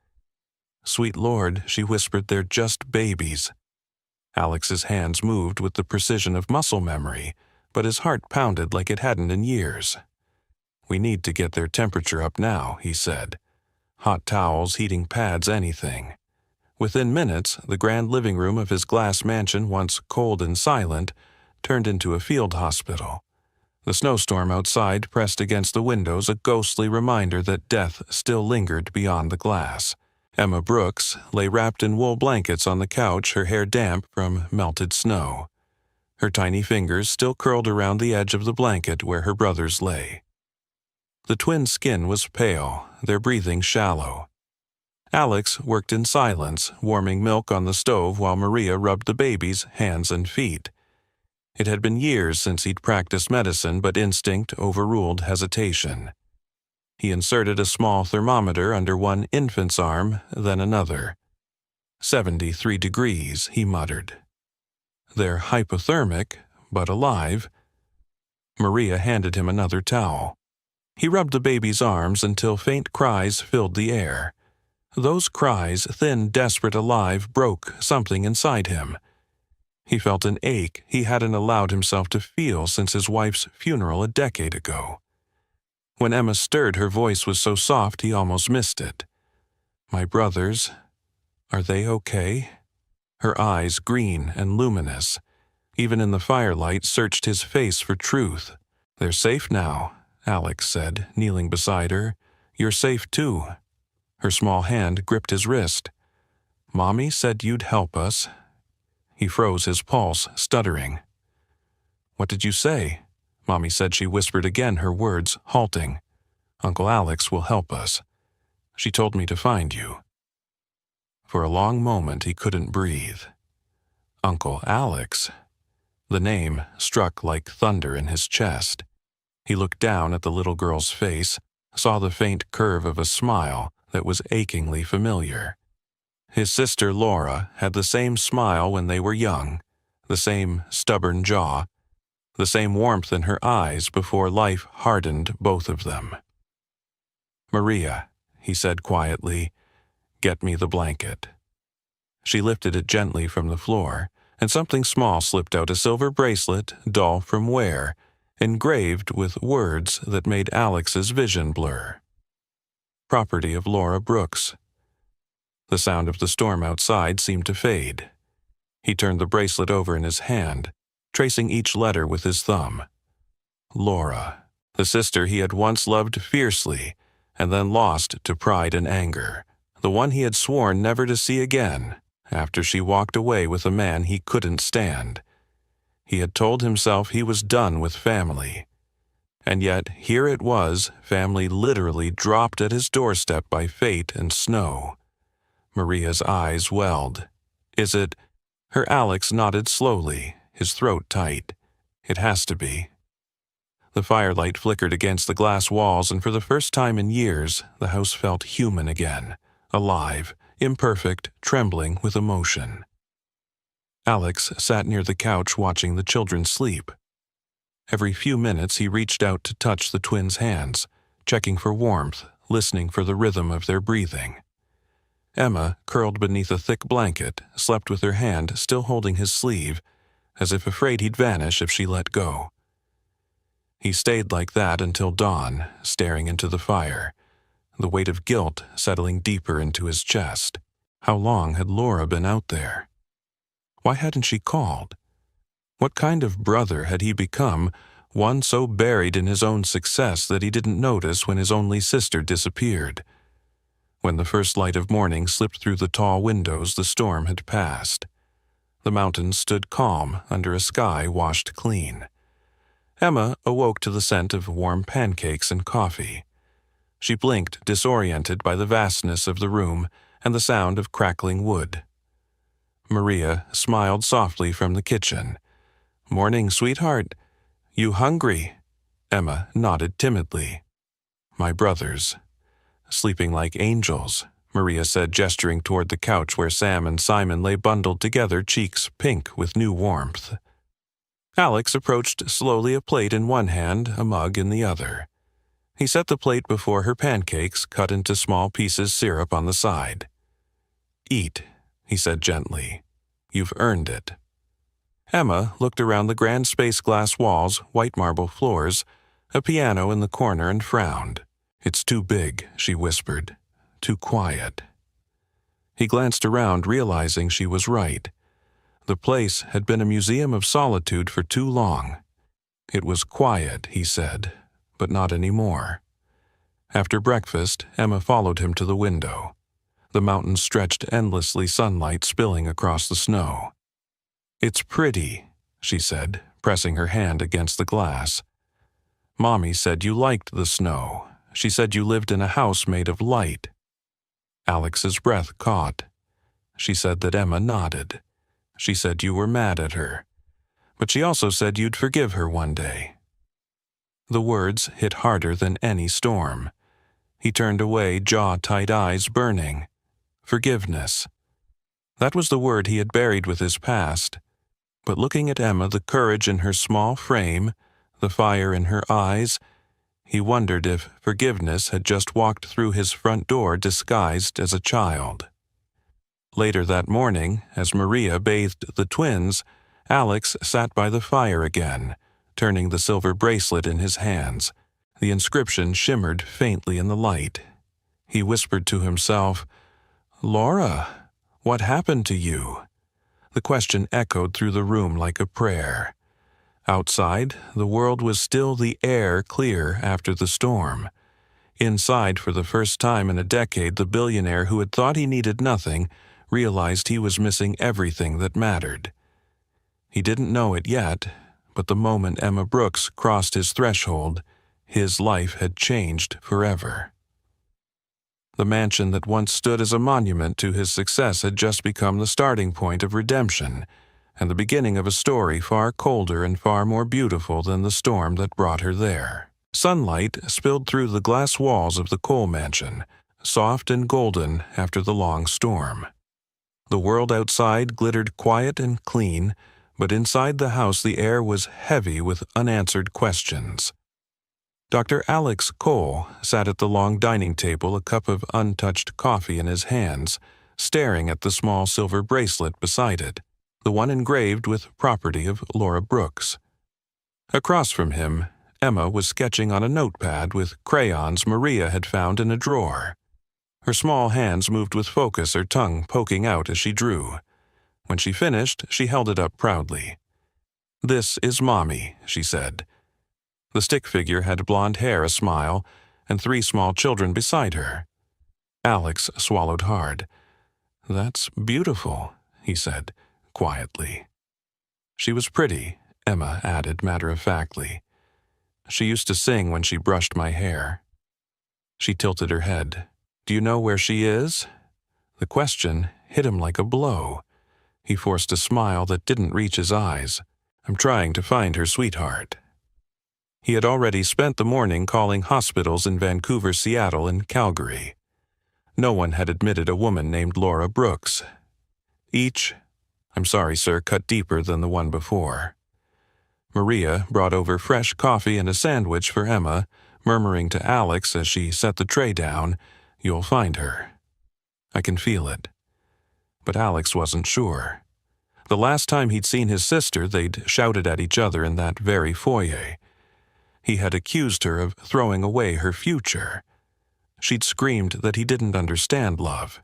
"Sweet Lord," she whispered, "they're just babies." Alex's hands moved with the precision of muscle memory, but his heart pounded like it hadn't in years. "We need to get their temperature up now," he said. Hot towels, heating pads, anything. Within minutes, the grand living room of his glass mansion, once cold and silent, turned into a field hospital. The snowstorm outside pressed against the windows, a ghostly reminder that death still lingered beyond the glass. Emma Brooks lay wrapped in wool blankets on the couch, her hair damp from melted snow. Her tiny fingers still curled around the edge of the blanket where her brothers lay. The twins' skin was pale, their breathing shallow. Alex worked in silence, warming milk on the stove while Maria rubbed the babies' hands and feet. It had been years since he'd practiced medicine, but instinct overruled hesitation. He inserted a small thermometer under one infant's arm, then another. 73 degrees, he muttered. "They're hypothermic, but alive." Maria handed him another towel. He rubbed the baby's arms until faint cries filled the air. Those cries, thin, desperate, alive, broke something inside him. He felt an ache he hadn't allowed himself to feel since his wife's funeral a decade ago. When Emma stirred, her voice was so soft he almost missed it. "My brothers, are they okay?" Her eyes, green and luminous, even in the firelight, searched his face for truth. "They're safe now," Alex said, kneeling beside her. "You're safe too." Her small hand gripped his wrist. "Mommy said you'd help us." He froze, his pulse stuttering. "What did you say?" Mommy said. She whispered again, her words halting. "Uncle Alex will help us. She told me to find you." For a long moment he couldn't breathe. Uncle Alex? The name struck like thunder in his chest. He looked down at the little girl's face, saw the faint curve of a smile that was achingly familiar. His sister Laura had the same smile when they were young, the same stubborn jaw, the same warmth in her eyes before life hardened both of them. "Maria," he said quietly, "get me the blanket." She lifted it gently from the floor, and something small slipped out, a silver bracelet, dull from wear, engraved with words that made Alex's vision blur. "Property of Laura Brooks." The sound of the storm outside seemed to fade. He turned the bracelet over in his hand, tracing each letter with his thumb. Laura, the sister he had once loved fiercely, and then lost to pride and anger, the one he had sworn never to see again after she walked away with a man he couldn't stand. He had told himself he was done with family. And yet here it was, family literally dropped at his doorstep by fate and snow. Maria's eyes welled. "Is it?" Her Alex nodded slowly, his throat tight. "It has to be." The firelight flickered against the glass walls, and for the first time in years, the house felt human again, alive, imperfect, trembling with emotion. Alex sat near the couch watching the children sleep. Every few minutes he reached out to touch the twins' hands, checking for warmth, listening for the rhythm of their breathing. Emma, curled beneath a thick blanket, slept with her hand still holding his sleeve, as if afraid he'd vanish if she let go. He stayed like that until dawn, staring into the fire, the weight of guilt settling deeper into his chest. How long had Laura been out there? Why hadn't she called? What kind of brother had he become, one so buried in his own success that he didn't notice when his only sister disappeared? When the first light of morning slipped through the tall windows, the storm had passed. The mountains stood calm under a sky washed clean. Emma awoke to the scent of warm pancakes and coffee. She blinked, disoriented by the vastness of the room and the sound of crackling wood. Maria smiled softly from the kitchen. "Morning, sweetheart. You hungry?" Emma nodded timidly. "My brothers. Sleeping like angels," Maria said, gesturing toward the couch where Sam and Simon lay bundled together, cheeks pink with new warmth. Alex approached slowly, a plate in one hand, a mug in the other. He set the plate before her pancakes, cut into small pieces, syrup on the side. "Eat," he said gently. "You've earned it." Emma looked around the grand space glass walls, white marble floors, a piano in the corner, and frowned. "It's too big," she whispered. "Too quiet." He glanced around, realizing she was right. The place had been a museum of solitude for too long. It was quiet, he said, but not anymore. After breakfast, Emma followed him to the window. The mountains stretched endlessly, sunlight spilling across the snow. "It's pretty," she said, pressing her hand against the glass. "Mommy said you liked the snow. She said you lived in a house made of light." Alex's breath caught. She said that Emma nodded. She said you were mad at her. But she also said you'd forgive her one day. The words hit harder than any storm. He turned away, jaw-tight, eyes burning. Forgiveness. That was the word he had buried with his past. But looking at Emma, the courage in her small frame, the fire in her eyes, he wondered if forgiveness had just walked through his front door disguised as a child. Later that morning, as Maria bathed the twins, Alex sat by the fire again, turning the silver bracelet in his hands. The inscription shimmered faintly in the light. He whispered to himself, "Laura, what happened to you?" The question echoed through the room like a prayer. Outside, the world was still, the air clear after the storm. Inside, for the first time in a decade, the billionaire who had thought he needed nothing realized he was missing everything that mattered. He didn't know it yet, but the moment Emma Brooks crossed his threshold, his life had changed forever. The mansion that once stood as a monument to his success had just become the starting point of redemption, and the beginning of a story far colder and far more beautiful than the storm that brought her there. Sunlight spilled through the glass walls of the Cole mansion, soft and golden after the long storm. The world outside glittered quiet and clean, but inside the house the air was heavy with unanswered questions. Dr. Alex Cole sat at the long dining table, a cup of untouched coffee in his hands, staring at the small silver bracelet beside it, the one engraved with property of Laura Brooks. Across from him, Emma was sketching on a notepad with crayons Maria had found in a drawer. Her small hands moved with focus, her tongue poking out as she drew. When she finished, she held it up proudly. "This is Mommy," she said. The stick figure had blonde hair, a smile, and 3 small children beside her. Alex swallowed hard. "That's beautiful," he said, quietly. "She was pretty," Emma added matter-of-factly. "She used to sing when she brushed my hair." She tilted her head. "Do you know where she is?" The question hit him like a blow. He forced a smile that didn't reach his eyes. "I'm trying to find her, sweetheart." He had already spent the morning calling hospitals in Vancouver, Seattle, and Calgary. No one had admitted a woman named Laura Brooks. Each, "I'm sorry, sir," cut deeper than the one before. Maria brought over fresh coffee and a sandwich for Emma, murmuring to Alex as she set the tray down, "You'll find her." I can feel it. But Alex wasn't sure. The last time he'd seen his sister, they'd shouted at each other in that very foyer. He had accused her of throwing away her future. She'd screamed that he didn't understand love.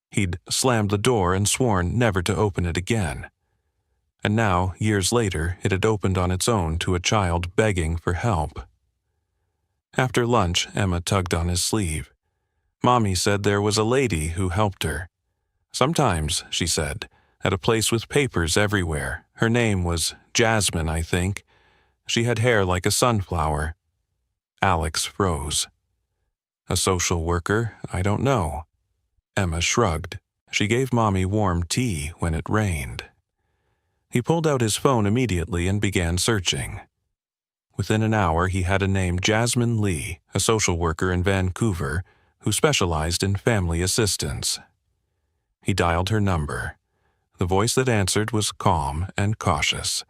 He'd slammed the door and sworn never to open it again. And now, years later, it had opened on its own to a child begging for help. After lunch, Emma tugged on his sleeve. Mommy said there was a lady who helped her. Sometimes, she said, at a place with papers everywhere. Her name was Jasmine, I think. She had hair like a sunflower. Alex froze. A social worker? I don't know. Emma shrugged. She gave Mommy warm tea when it rained. He pulled out his phone immediately and began searching. Within an hour, he had a name Jasmine Lee, a social worker in Vancouver, who specialized in family assistance. He dialed her number. The voice that answered was calm and cautious.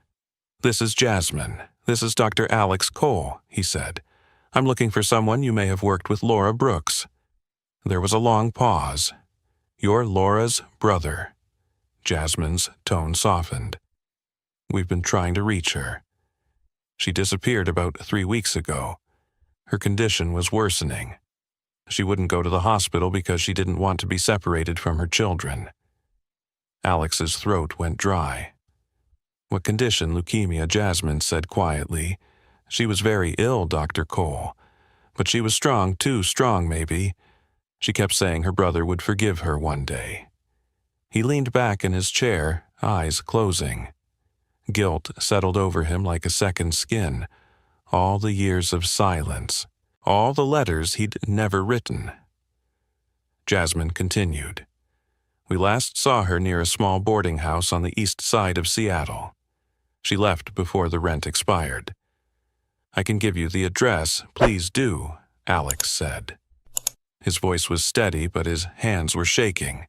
"This is Jasmine. This is Dr. Alex Cole," he said. "I'm looking for someone you may have worked with Laura Brooks." There was a long pause. "You're Laura's brother." Jasmine's tone softened. "We've been trying to reach her. She disappeared about 3 weeks ago. Her condition was worsening. She wouldn't go to the hospital because she didn't want to be separated from her children." Alex's throat went dry. "What condition? Leukemia," Jasmine said quietly. "She was very ill, Dr. Cole. But she was strong, too strong, maybe. She kept saying her brother would forgive her one day." He leaned back in his chair, eyes closing. Guilt settled over him like a second skin. All the years of silence. All the letters he'd never written. Jasmine continued. "We last saw her near a small boarding house on the east side of Seattle. She left before the rent expired. I can give you the address, please do," Alex said. His voice was steady, but his hands were shaking.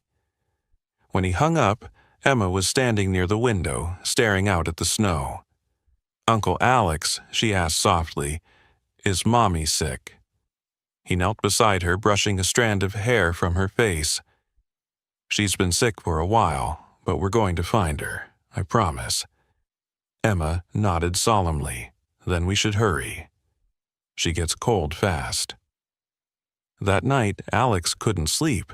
When he hung up, Emma was standing near the window, staring out at the snow. "Uncle Alex," she asked softly, "is Mommy sick?" He knelt beside her, brushing a strand of hair from her face. "She's been sick for a while, but we're going to find her, I promise." Emma nodded solemnly. "Then we should hurry. She gets cold fast." That night, Alex couldn't sleep.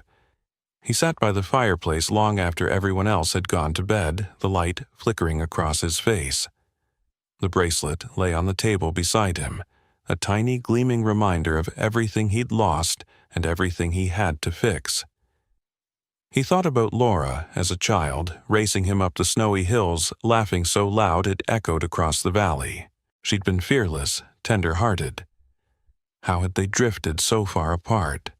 He sat by the fireplace long after everyone else had gone to bed, the light flickering across his face. The bracelet lay on the table beside him, a tiny gleaming reminder of everything he'd lost and everything he had to fix. He thought about Laura as a child, racing him up the snowy hills, laughing so loud it echoed across the valley. She'd been fearless, tender-hearted. How had they drifted so far apart?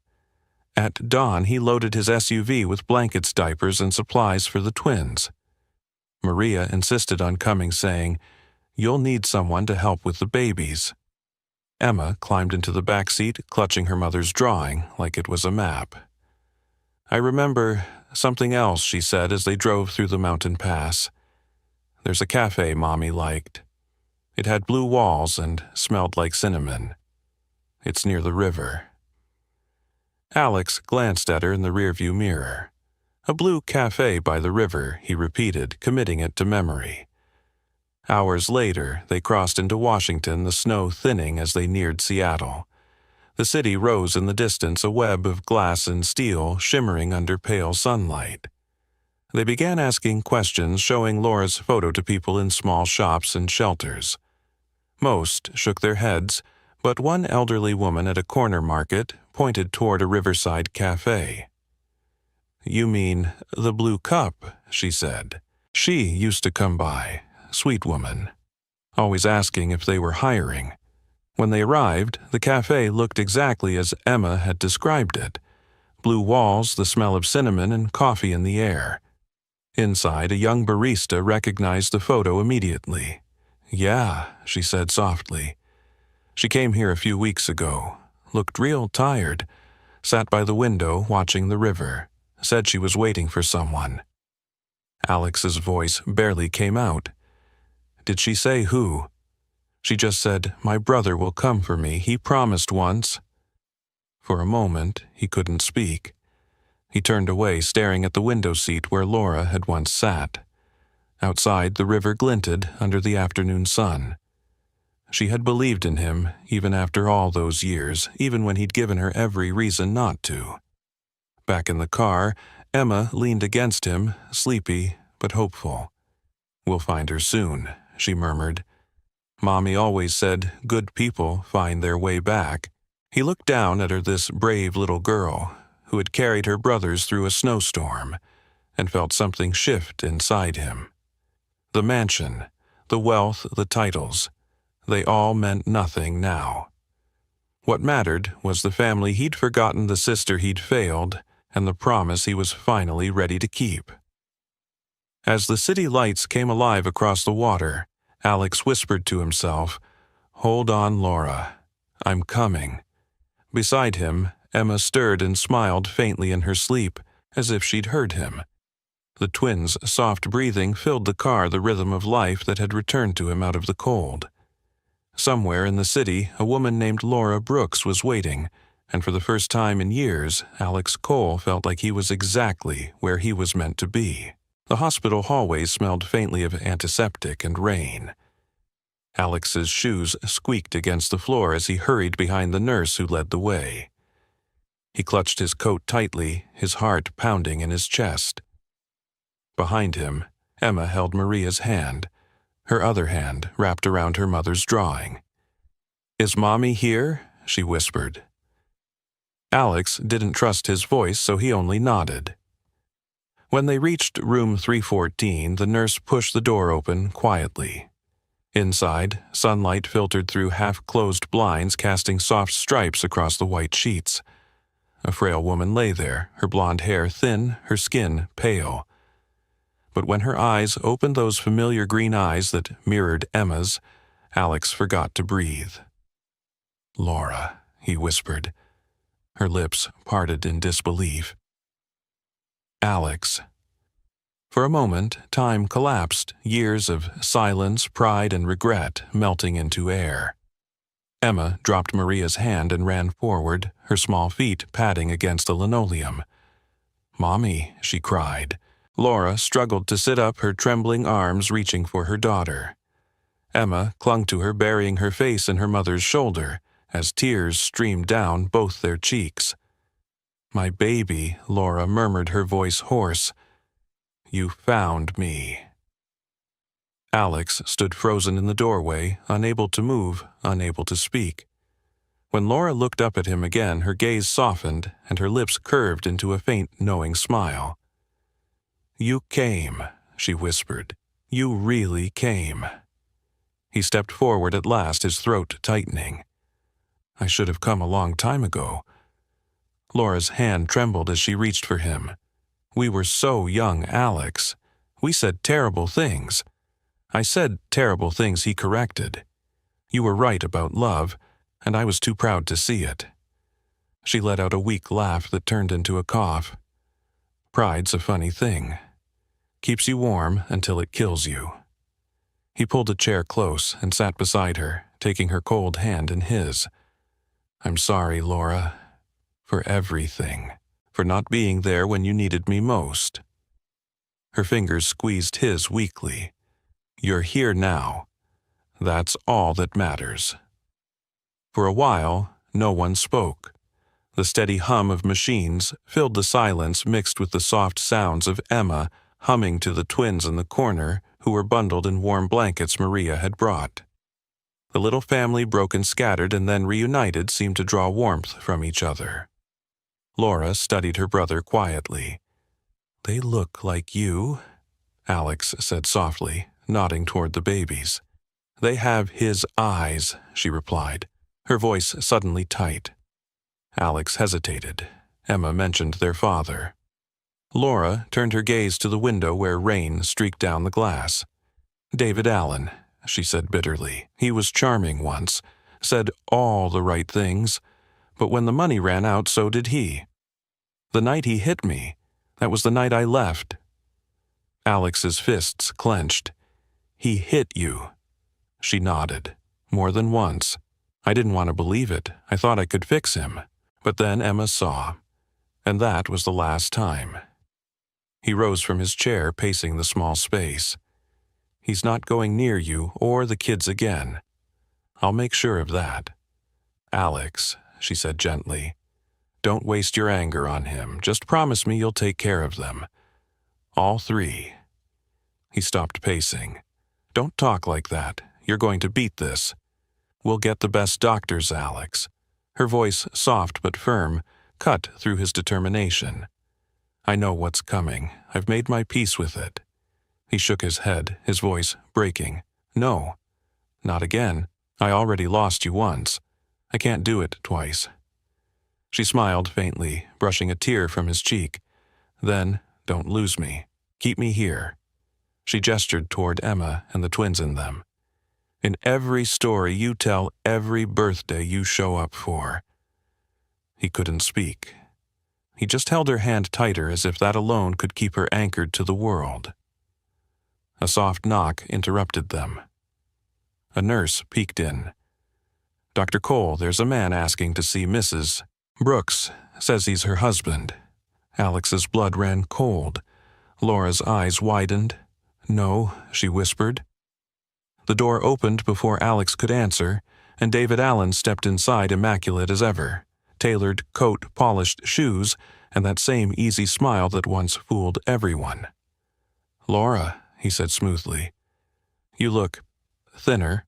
At dawn, he loaded his SUV with blankets, diapers, and supplies for the twins. Maria insisted on coming, saying, "You'll need someone to help with the babies." Emma climbed into the back seat, clutching her mother's drawing like it was a map. "I remember something else," she said as they drove through the mountain pass. "There's a cafe Mommy liked. It had blue walls and smelled like cinnamon. It's near the river." Alex glanced at her in the rearview mirror. "A blue cafe by the river," he repeated, committing it to memory. Hours later, they crossed into Washington, the snow thinning as they neared Seattle. The city rose in the distance, a web of glass and steel shimmering under pale sunlight. They began asking questions, showing Laura's photo to people in small shops and shelters. Most shook their heads, but one elderly woman at a corner market pointed toward a riverside cafe. "You mean the Blue Cup," she said. "She used to come by, sweet woman, always asking if they were hiring." When they arrived, the cafe looked exactly as Emma had described it. Blue walls, the smell of cinnamon, and coffee in the air. Inside, a young barista recognized the photo immediately. "Yeah," she said softly. "She came here a few weeks ago. Looked real tired. Sat by the window watching the river. Said she was waiting for someone." Alex's voice barely came out. "Did she say who?" "She just said, 'My brother will come for me. He promised once.'" For a moment, he couldn't speak. He turned away, staring at the window seat where Laura had once sat. Outside, the river glinted under the afternoon sun. She had believed in him, even after all those years, even when he'd given her every reason not to. Back in the car, Emma leaned against him, sleepy but hopeful. "We'll find her soon," she murmured. "Mommy always said good people find their way back." He looked down at her, this brave little girl, who had carried her brothers through a snowstorm, and felt something shift inside him. The mansion, the wealth, the titles, they all meant nothing now. What mattered was the family he'd forgotten, the sister he'd failed, and the promise he was finally ready to keep. As the city lights came alive across the water, Alex whispered to himself, "Hold on, Laura. I'm coming." Beside him, Emma stirred and smiled faintly in her sleep, as if she'd heard him. The twins' soft breathing filled the car, the rhythm of life that had returned to him out of the cold. Somewhere in the city, a woman named Laura Brooks was waiting, and for the first time in years, Alex Cole felt like he was exactly where he was meant to be. The hospital hallways smelled faintly of antiseptic and rain. Alex's shoes squeaked against the floor as he hurried behind the nurse who led the way. He clutched his coat tightly, his heart pounding in his chest. Behind him, Emma held Maria's hand, her other hand wrapped around her mother's drawing. "Is Mommy here?" she whispered. Alex didn't trust his voice, so he only nodded. When they reached room 314, the nurse pushed the door open quietly. Inside, sunlight filtered through half-closed blinds, casting soft stripes across the white sheets. A frail woman lay there, her blonde hair thin, her skin pale. But when her eyes opened, those familiar green eyes that mirrored Emma's, Alex forgot to breathe. "Laura," he whispered. Her lips parted in disbelief. "Alex." For a moment, time collapsed, years of silence, pride, and regret melting into air. Emma dropped Maria's hand and ran forward, her small feet padding against the linoleum. "Mommy," she cried. Laura struggled to sit up, her trembling arms reaching for her daughter. Emma clung to her, burying her face in her mother's shoulder, as tears streamed down both their cheeks. "My baby," Laura murmured, her voice hoarse. "You found me." Alex stood frozen in the doorway, unable to move, unable to speak. When Laura looked up at him again, her gaze softened and her lips curved into a faint, knowing smile. "You came," she whispered. "You really came." He stepped forward at last, his throat tightening. "I should have come a long time ago." Laura's hand trembled as she reached for him. "We were so young, Alex. We said terrible things." "I said terrible things," he corrected. "You were right about love, and I was too proud to see it." She let out a weak laugh that turned into a cough. "Pride's a funny thing. Keeps you warm until it kills you." He pulled a chair close and sat beside her, taking her cold hand in his. "I'm sorry, Laura, for everything, for not being there when you needed me most." Her fingers squeezed his weakly. "You're here now. That's all that matters." For a while, no one spoke. The steady hum of machines filled the silence, mixed with the soft sounds of Emma humming to the twins in the corner, who were bundled in warm blankets Maria had brought. The little family, broken, scattered, and then reunited, seemed to draw warmth from each other. Laura studied her brother quietly. "They look like you," Alex said softly, nodding toward the babies. "They have his eyes," she replied, her voice suddenly tight. Alex hesitated. Emma mentioned their father. Laura turned her gaze to the window where rain streaked down the glass. "David Allen," she said bitterly. "He was charming once, said all the right things, but when the money ran out, so did he. The night he hit me, that was the night I left." Alex's fists clenched. "He hit you." She nodded. "More than once. I didn't want to believe it. I thought I could fix him. But then Emma saw. And that was the last time. He rose from his chair, pacing the small space. He's not going near you or the kids again. I'll make sure of that. Alex, she said gently, don't waste your anger on him. Just promise me you'll take care of them. All three. He stopped pacing. Don't talk like that. You're going to beat this. We'll get the best doctors, Alex. Her voice, soft but firm, cut through his determination. I know what's coming. I've made my peace with it. He shook his head, his voice breaking. No, not again. I already lost you once. I can't do it twice. She smiled faintly, brushing a tear from his cheek. Then, don't lose me. Keep me here. She gestured toward Emma and the twins in them. In every story you tell, every birthday you show up for. He couldn't speak. He just held her hand tighter as if that alone could keep her anchored to the world. A soft knock interrupted them. A nurse peeked in. Dr. Cole, there's a man asking to see Mrs. Brooks. Says he's her husband. Alex's blood ran cold. Laura's eyes widened. No, she whispered. The door opened before Alex could answer, and David Allen stepped inside immaculate as ever. Tailored coat, polished shoes, and that same easy smile that once fooled everyone. Laura, he said smoothly, you look thinner.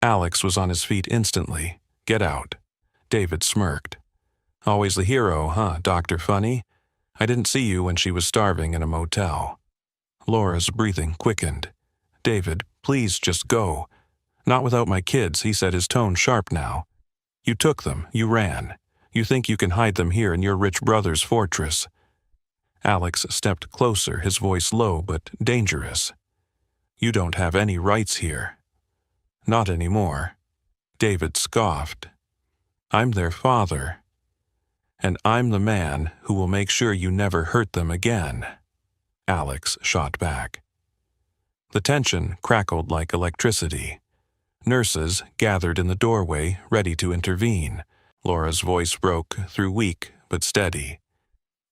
Alex was on his feet instantly. Get out. David smirked. Always the hero, huh, Dr. Funny? I didn't see you when she was starving in a motel. Laura's breathing quickened. David, please just go. Not without my kids, he said, his tone sharp now. You took them, you ran. You think you can hide them here in your rich brother's fortress. Alex stepped closer, his voice low but dangerous. You don't have any rights here. Not anymore. David scoffed. I'm their father. And I'm the man who will make sure you never hurt them again. Alex shot back. The tension crackled like electricity. Nurses gathered in the doorway, ready to intervene. Laura's voice broke through weak but steady.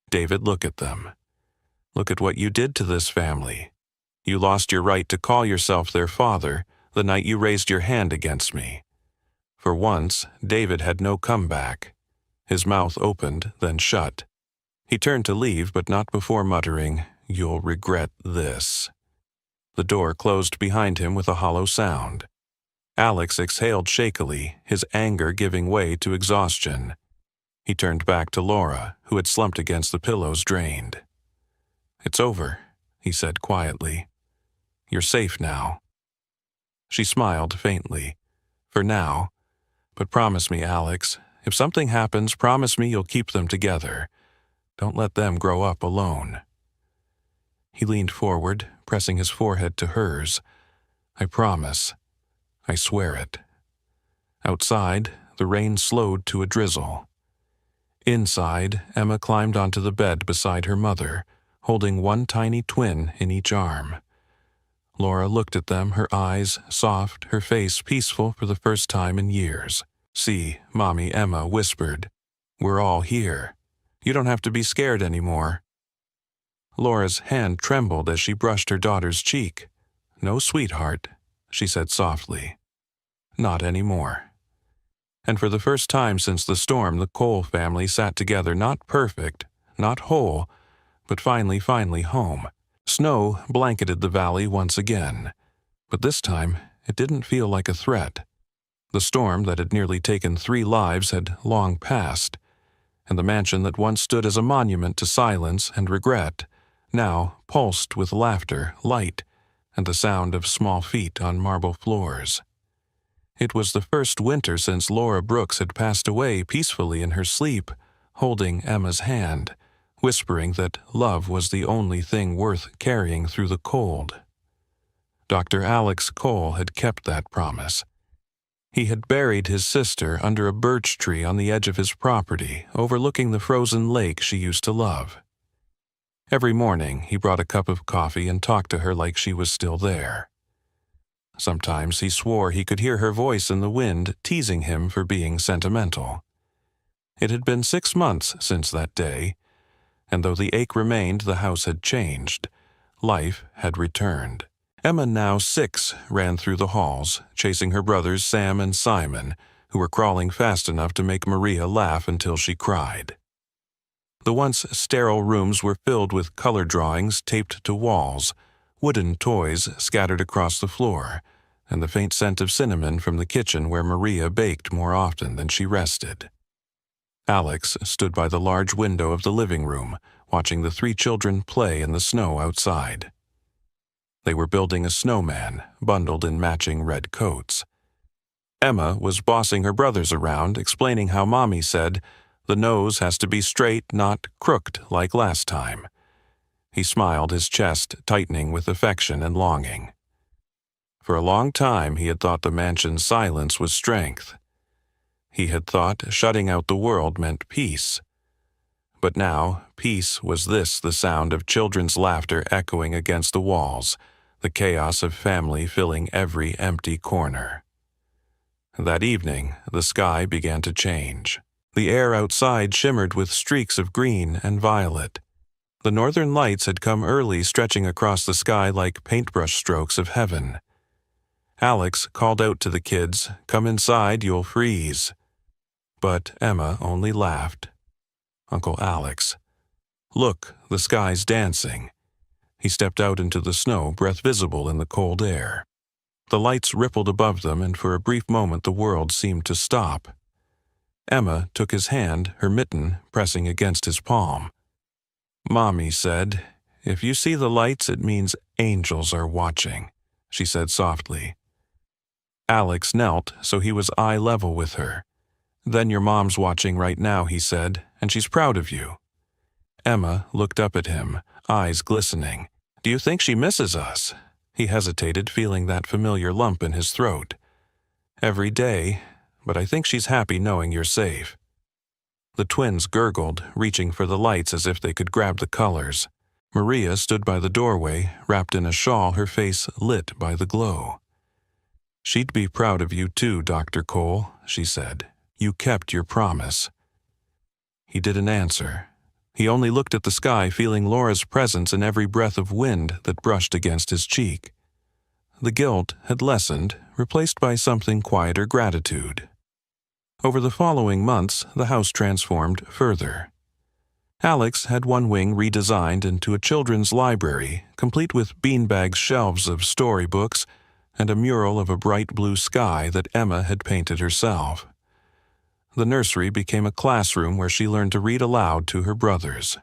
David, look at them. Look at what you did to this family. You lost your right to call yourself their father the night you raised your hand against me. For once, David had no comeback. His mouth opened, then shut. He turned to leave, but not before muttering, "You'll regret this." The door closed behind him with a hollow sound. Alex exhaled shakily, his anger giving way to exhaustion. He turned back to Laura, who had slumped against the pillows, drained. "It's over," he said quietly. "You're safe now." She smiled faintly. "For now. But promise me, Alex, if something happens, promise me you'll keep them together. Don't let them grow up alone." He leaned forward, pressing his forehead to hers. "I promise. I swear it." Outside, the rain slowed to a drizzle. Inside, Emma climbed onto the bed beside her mother, holding one tiny twin in each arm. Laura looked at them, her eyes soft, her face peaceful for the first time in years. "See," Mommy Emma whispered. "We're all here. You don't have to be scared anymore." Laura's hand trembled as she brushed her daughter's cheek. "No, sweetheart," she said softly. "Not anymore." And for the first time since the storm, the Cole family sat together, not perfect, not whole, but finally home. Snow blanketed the valley once again, but this time it didn't feel like a threat. The storm that had nearly taken 3 lives had long passed, and the mansion that once stood as a monument to silence and regret now pulsed with laughter, light, and the sound of small feet on marble floors. It was the first winter since Laura Brooks had passed away peacefully in her sleep, holding Emma's hand, whispering that love was the only thing worth carrying through the cold. Dr. Alex Cole had kept that promise. He had buried his sister under a birch tree on the edge of his property, overlooking the frozen lake she used to love. Every morning, he brought a cup of coffee and talked to her like she was still there. Sometimes he swore he could hear her voice in the wind teasing him for being sentimental. It had been 6 months since that day, and though the ache remained, the house had changed. Life had returned. Emma, now 6, ran through the halls, chasing her brothers Sam and Simon, who were crawling fast enough to make Maria laugh until she cried. The once sterile rooms were filled with color drawings taped to walls, wooden toys scattered across the floor, and the faint scent of cinnamon from the kitchen where Maria baked more often than she rested. Alex stood by the large window of the living room, watching the 3 children play in the snow outside. They were building a snowman, bundled in matching red coats. Emma was bossing her brothers around, explaining how Mommy said, "The nose has to be straight, not crooked like last time." He smiled, his chest tightening with affection and longing. For a long time he had thought the mansion's silence was strength. He had thought shutting out the world meant peace. But now, peace was this, the sound of children's laughter echoing against the walls, the chaos of family filling every empty corner. That evening, the sky began to change. The air outside shimmered with streaks of green and violet. The northern lights had come early, stretching across the sky like paintbrush strokes of heaven. Alex called out to the kids, "Come inside, you'll freeze." But Emma only laughed. "Uncle Alex, look, the sky's dancing." He stepped out into the snow, breath visible in the cold air. The lights rippled above them, and for a brief moment the world seemed to stop. Emma took his hand, her mitten pressing against his palm. "Mommy said, if you see the lights, it means angels are watching," she said softly. Alex knelt so he was eye level with her. "Then your mom's watching right now," he said, "and she's proud of you." Emma looked up at him, eyes glistening. "Do you think she misses us?" He hesitated, feeling that familiar lump in his throat. "Every day, but I think she's happy knowing you're safe." The twins gurgled, reaching for the lights as if they could grab the colors. Maria stood by the doorway, wrapped in a shawl, her face lit by the glow. "She'd be proud of you too, Dr. Cole," she said. "You kept your promise." He didn't answer. He only looked at the sky, feeling Laura's presence in every breath of wind that brushed against his cheek. The guilt had lessened, replaced by something quieter gratitude. Over the following months, the house transformed further. Alex had one wing redesigned into a children's library, complete with beanbag shelves of storybooks and a mural of a bright blue sky that Emma had painted herself. The nursery became a classroom where she learned to read aloud to her brothers.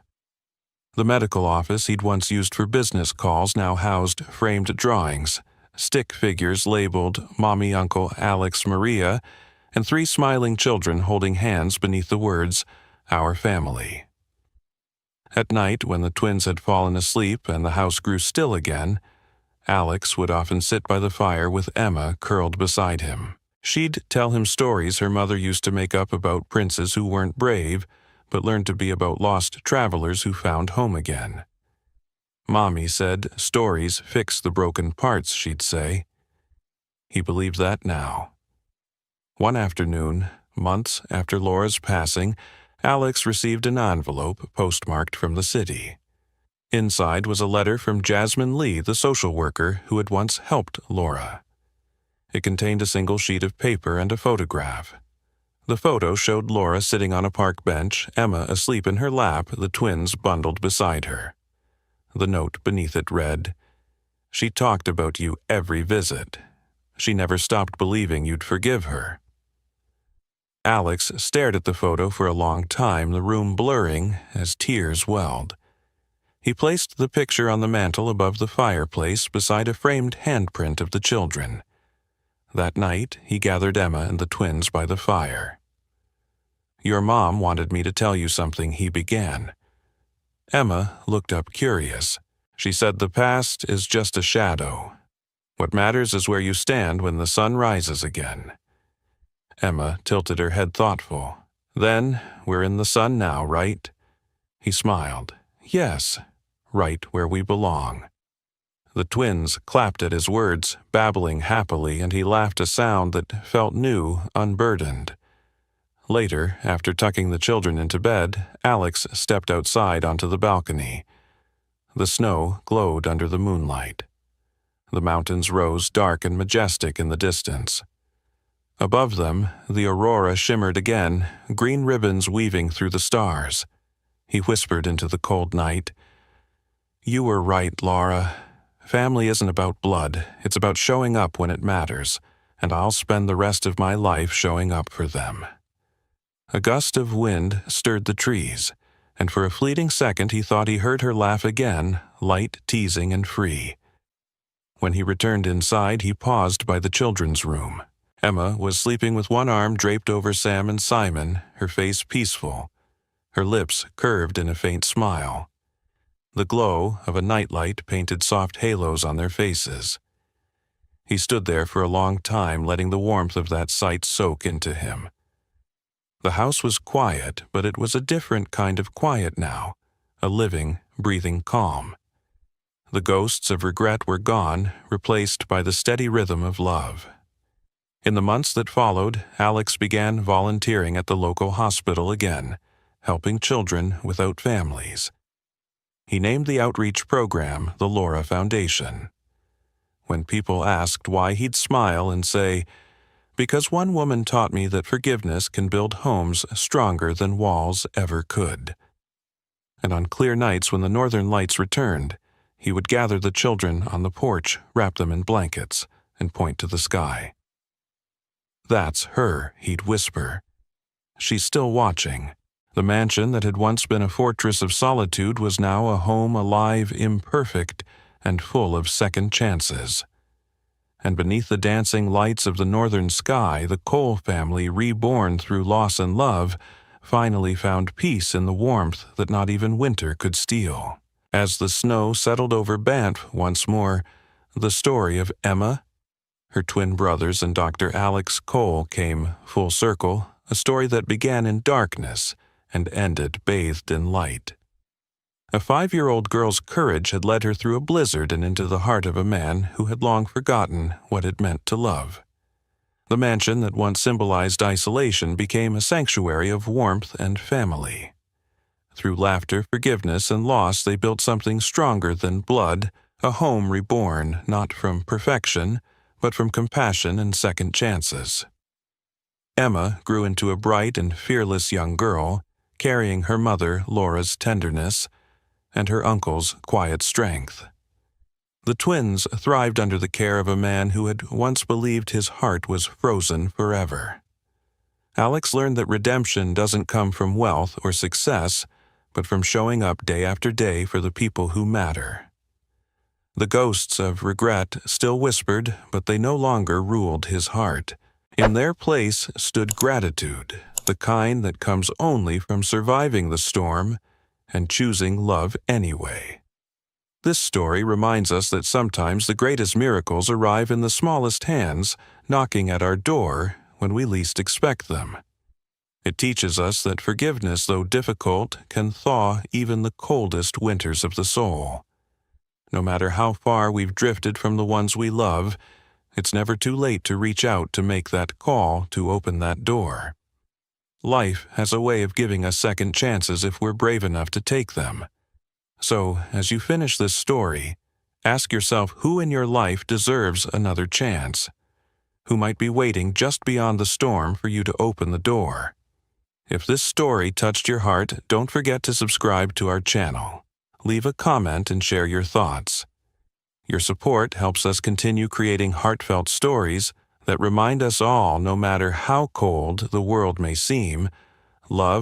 The medical office he'd once used for business calls now housed framed drawings, stick figures labeled Mommy, Uncle, Alex, Maria, and 3 smiling children holding hands beneath the words, "Our Family." At night, when the twins had fallen asleep and the house grew still again, Alex would often sit by the fire with Emma curled beside him. She'd tell him stories her mother used to make up about princes who weren't brave, but learned to be about lost travelers who found home again. Mommy said stories fix the broken parts, she'd say. He believed that now. One afternoon, months after Laura's passing, Alex received an envelope postmarked from the city. Inside was a letter from Jasmine Lee, the social worker who had once helped Laura. It contained a single sheet of paper and a photograph. The photo showed Laura sitting on a park bench, Emma asleep in her lap, the twins bundled beside her. The note beneath it read, "She talked about you every visit. She never stopped believing you'd forgive her." Alex stared at the photo for a long time, the room blurring as tears welled. He placed the picture on the mantel above the fireplace beside a framed handprint of the children. That night, he gathered Emma and the twins by the fire. "Your mom wanted me to tell you something," he began. Emma looked up curious. She said the past is just a shadow. What matters is where you stand when the sun rises again. Emma tilted her head thoughtful. "Then, we're in the sun now, right?" He smiled. "Yes, right where we belong." The twins clapped at his words, babbling happily, and he laughed a sound that felt new, unburdened. Later, after tucking the children into bed, Alex stepped outside onto the balcony. The snow glowed under the moonlight. The mountains rose dark and majestic in the distance. Above them, the aurora shimmered again, green ribbons weaving through the stars. He whispered into the cold night, "You were right, Laura. Family isn't about blood, it's about showing up when it matters, and I'll spend the rest of my life showing up for them." A gust of wind stirred the trees, and for a fleeting second he thought he heard her laugh again, light, teasing, and free. When he returned inside, he paused by the children's room. Emma was sleeping with one arm draped over Sam and Simon, her face peaceful, her lips curved in a faint smile. The glow of a nightlight painted soft halos on their faces. He stood there for a long time, letting the warmth of that sight soak into him. The house was quiet, but it was a different kind of quiet now, a living, breathing calm. The ghosts of regret were gone, replaced by the steady rhythm of love. In the months that followed, Alex began volunteering at the local hospital again, helping children without families. He named the outreach program the Laura Foundation. When people asked why, he'd smile and say, "Because one woman taught me that forgiveness can build homes stronger than walls ever could." And on clear nights when the northern lights returned, he would gather the children on the porch, wrap them in blankets, and point to the sky. "That's her," he'd whisper. "She's still watching." The mansion that had once been a fortress of solitude was now a home alive, imperfect, and full of second chances. And beneath the dancing lights of the northern sky, the Cole family, reborn through loss and love, finally found peace in the warmth that not even winter could steal. As the snow settled over Banff once more, the story of Emma, her twin brothers, and Dr. Alex Cole came full circle, a story that began in darkness and ended bathed in light. A 5-year-old girl's courage had led her through a blizzard and into the heart of a man who had long forgotten what it meant to love. The mansion that once symbolized isolation became a sanctuary of warmth and family. Through laughter, forgiveness, and loss, they built something stronger than blood, a home reborn not from perfection, but from compassion and second chances. Emma grew into a bright and fearless young girl, carrying her mother, Laura's tenderness, and her uncle's quiet strength. The twins thrived under the care of a man who had once believed his heart was frozen forever. Alex learned that redemption doesn't come from wealth or success, but from showing up day after day for the people who matter. The ghosts of regret still whispered, but they no longer ruled his heart. In their place stood gratitude, the kind that comes only from surviving the storm and choosing love anyway. This story reminds us that sometimes the greatest miracles arrive in the smallest hands, knocking at our door when we least expect them. It teaches us that forgiveness, though difficult, can thaw even the coldest winters of the soul. No matter how far we've drifted from the ones we love, it's never too late to reach out to make that call, to open that door. Life has a way of giving us second chances if we're brave enough to take them. So, as you finish this story, ask yourself who in your life deserves another chance, who might be waiting just beyond the storm for you to open the door. If this story touched your heart, don't forget to subscribe to our channel. Leave a comment and share your thoughts. Your support helps us continue creating heartfelt stories that remind us all, no matter how cold the world may seem, love